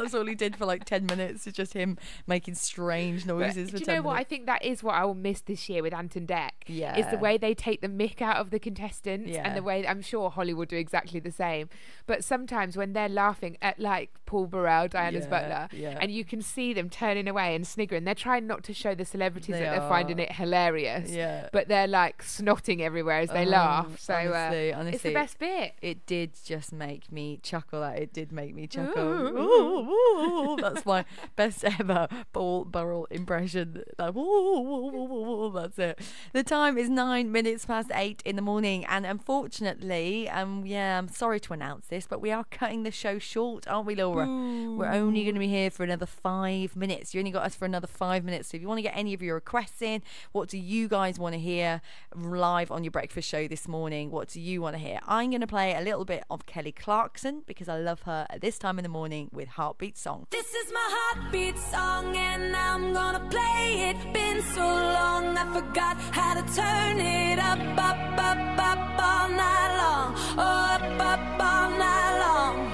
That's all he did for like 10 minutes. It's just him making strange noises. Do you know what? I think that is what I will miss this year with Ant and Dec. Yeah. Is the way they take the mick out of the contestants, and the way I'm sure Holly will do exactly the same. But sometimes when they're laughing at like Paul Burrell, Diana's butler, and you can see them turning away and sniggering, they're trying not to show the celebrities that they're finding it hilarious. Yeah. But they're like snotting everywhere as they laugh. So honestly, it's the best bit. It did just make me chuckle. It did make me chuckle. Ooh, that's my best ever Paul Burrell impression. Like, ooh, that's it. The time is 9 minutes past 8 in the morning, and unfortunately, I'm sorry to announce this, but we are cutting the show short, aren't we, Laura? Ooh. We're only going to be here for another 5 minutes. You only got us for another 5 minutes. So if you want to get any of your requests in, what do you guys want to hear live on your breakfast show this morning? What do you want to hear? I'm going to play a little bit of Kelly Clarkson because I love her at this time in the morning with Heartbeat Song. This is my heartbeat song and I'm gonna play it. Been so long I forgot how to turn it up, up, up, up all night long. Oh, up, up all night long.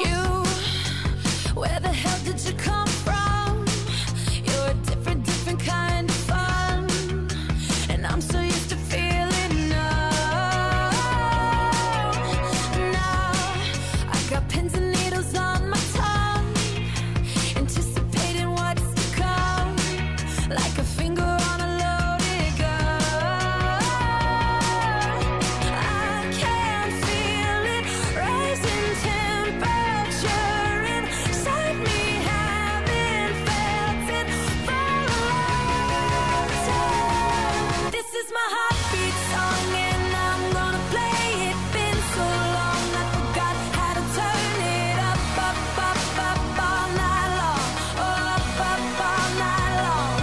You, where the hell did you come from? You're a different kind of fun, and I'm so used to feeling got pins and needles on my tongue, anticipating what's to come, like a finger on a loaded gun. I can feel it rising temperature inside me, haven't felt it for a long time. This is my heartbeat song and I'm gonna play it. Been so long I forgot how to turn it up, up, up, up all night long. Oh, up, up all night long.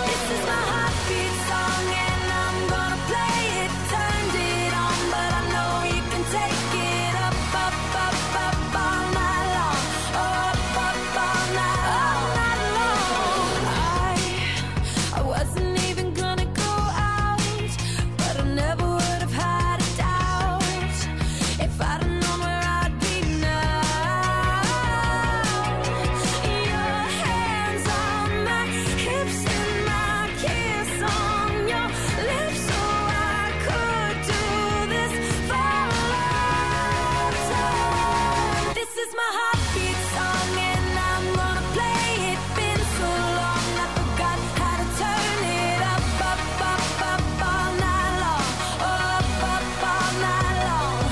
This is my heartbeat song and I'm gonna play it. Turned it on, but I know you can take it up, up, up, up all night long. Oh, up, up all night long. I wasn't even gonna go out, but I never would have had a doubt if I'd have known where I'd be now. Your hands on my hips and my kiss on your lips, so I could do this for a long time. This is my heartbeat song and I'm gonna play it. Been so long I forgot how to turn it up, up, up, up all night long. Oh, up, up all night long.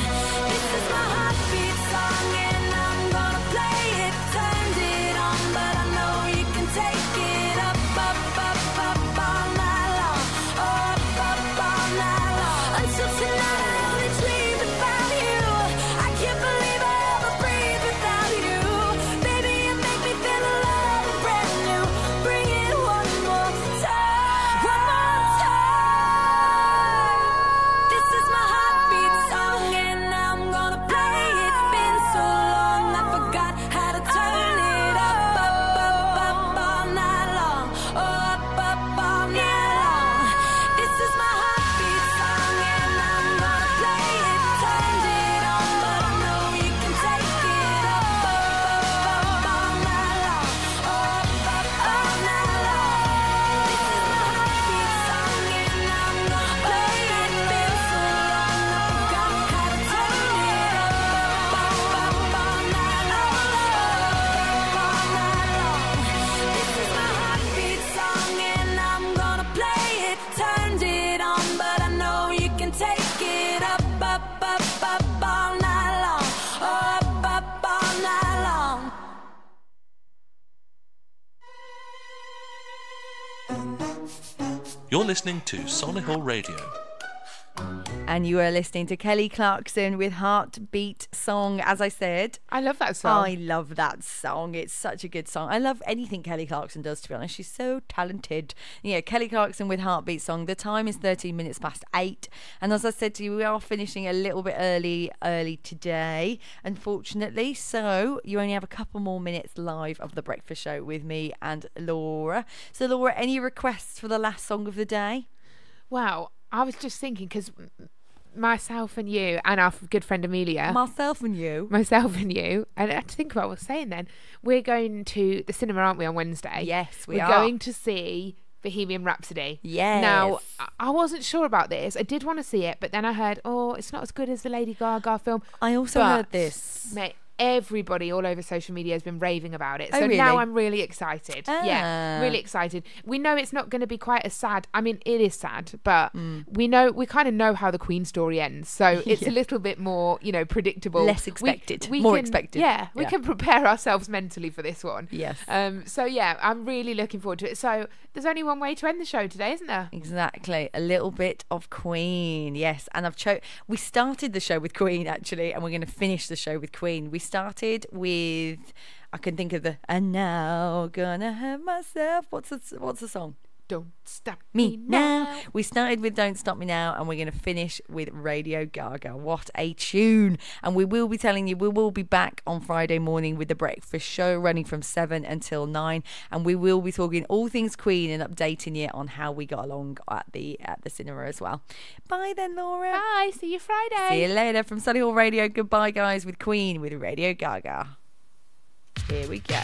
This is my heartbeat song and I'm gonna play it. Turned it on, but I know you can take it up, up, up, up all night long. Oh, up all night long. Until tonight I only dreamed about you. I can't believe I ever breathe without you. Baby, you make me feel alive and brand new. Bring it one more time. One more time. This is my heartbeat song and I'm gonna play it. Been so long I forgot how to turn it up, up, up, up all night long. Oh, up, up all night long. This is my heartbeat song and I'm gonna play it. Turned it on, but I know you can take it up, up, up all night long. Oh, up all night long. This is my heartbeat song and I'm gonna play it. Been so long I forgot how to turn it up, up, up all night long. Up all night long. This is my heartbeat song and I'm gonna play it. Turned it on, but I know you can take it up, up, up, up all night long. Up, up all night long. You're listening to Solihull Radio. And you are listening to Kelly Clarkson with Heartbeat Song. As I said, I love that song. I love that song. It's such a good song. I love anything Kelly Clarkson does, to be honest. She's so talented. Yeah, Kelly Clarkson with Heartbeat Song. The time is 13 minutes past 8. And as I said to you, we are finishing a little bit early today, unfortunately. So you only have a couple more minutes live of the breakfast show with me and Laura. So Laura, any requests for the last song of the day? Wow, I was just thinking, because myself and you and our good friend Amelia. Myself and you. And I had to think about what I was saying then. We're going to the cinema, aren't we, on Wednesday? Yes, we are. We're going to see Bohemian Rhapsody. Yes. Now, I wasn't sure about this. I did want to see it, but then I heard, it's not as good as the Lady Gaga film. I also heard this. Mate, everybody all over social media has been raving about it. Oh, So really? now I'm really excited. Yeah, really excited. We know it's not going to be quite as sad. I mean, it is sad, but we kind of know how the Queen story ends. So it's a little bit more, predictable. Less expected. More expected. Yeah, we can prepare ourselves mentally for this one. Yes. So yeah, I'm really looking forward to it. So there's only one way to end the show today, isn't there? Exactly. A little bit of Queen. Yes. And we started the show with Queen, actually, and we're going to finish the show with Queen. We started with, I can think of and now gonna have myself. What's the song? Don't Stop Me Now. We started with Don't Stop Me Now, and we're going to finish with Radio Gaga. What a tune. And we will be telling you, we will be back on Friday morning with the breakfast show running from 7 until 9, and we will be talking all things Queen and updating you on how we got along at the cinema as well. Bye then, Laura. Bye. See you Friday. See you later from Solihull Radio. Goodbye, guys, with Queen with Radio Gaga. Here we go.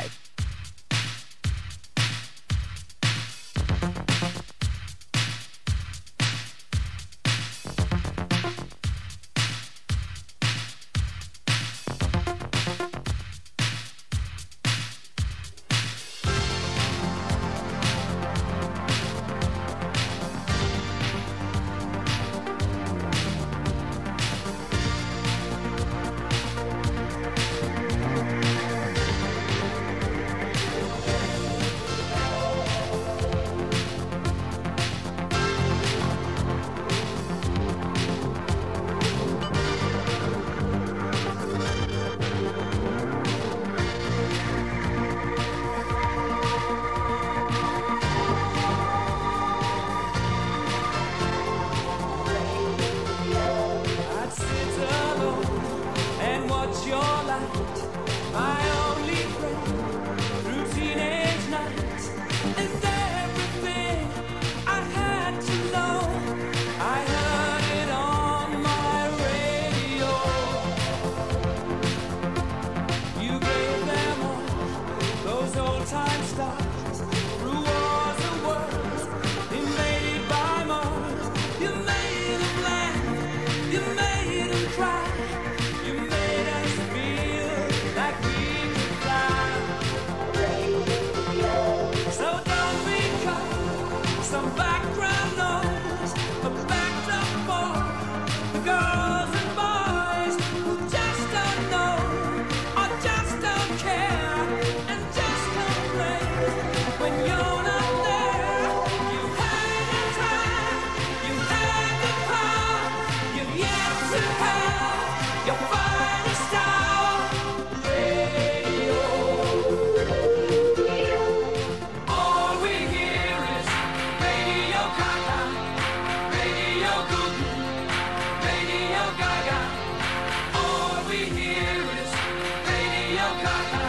Radio Gaga.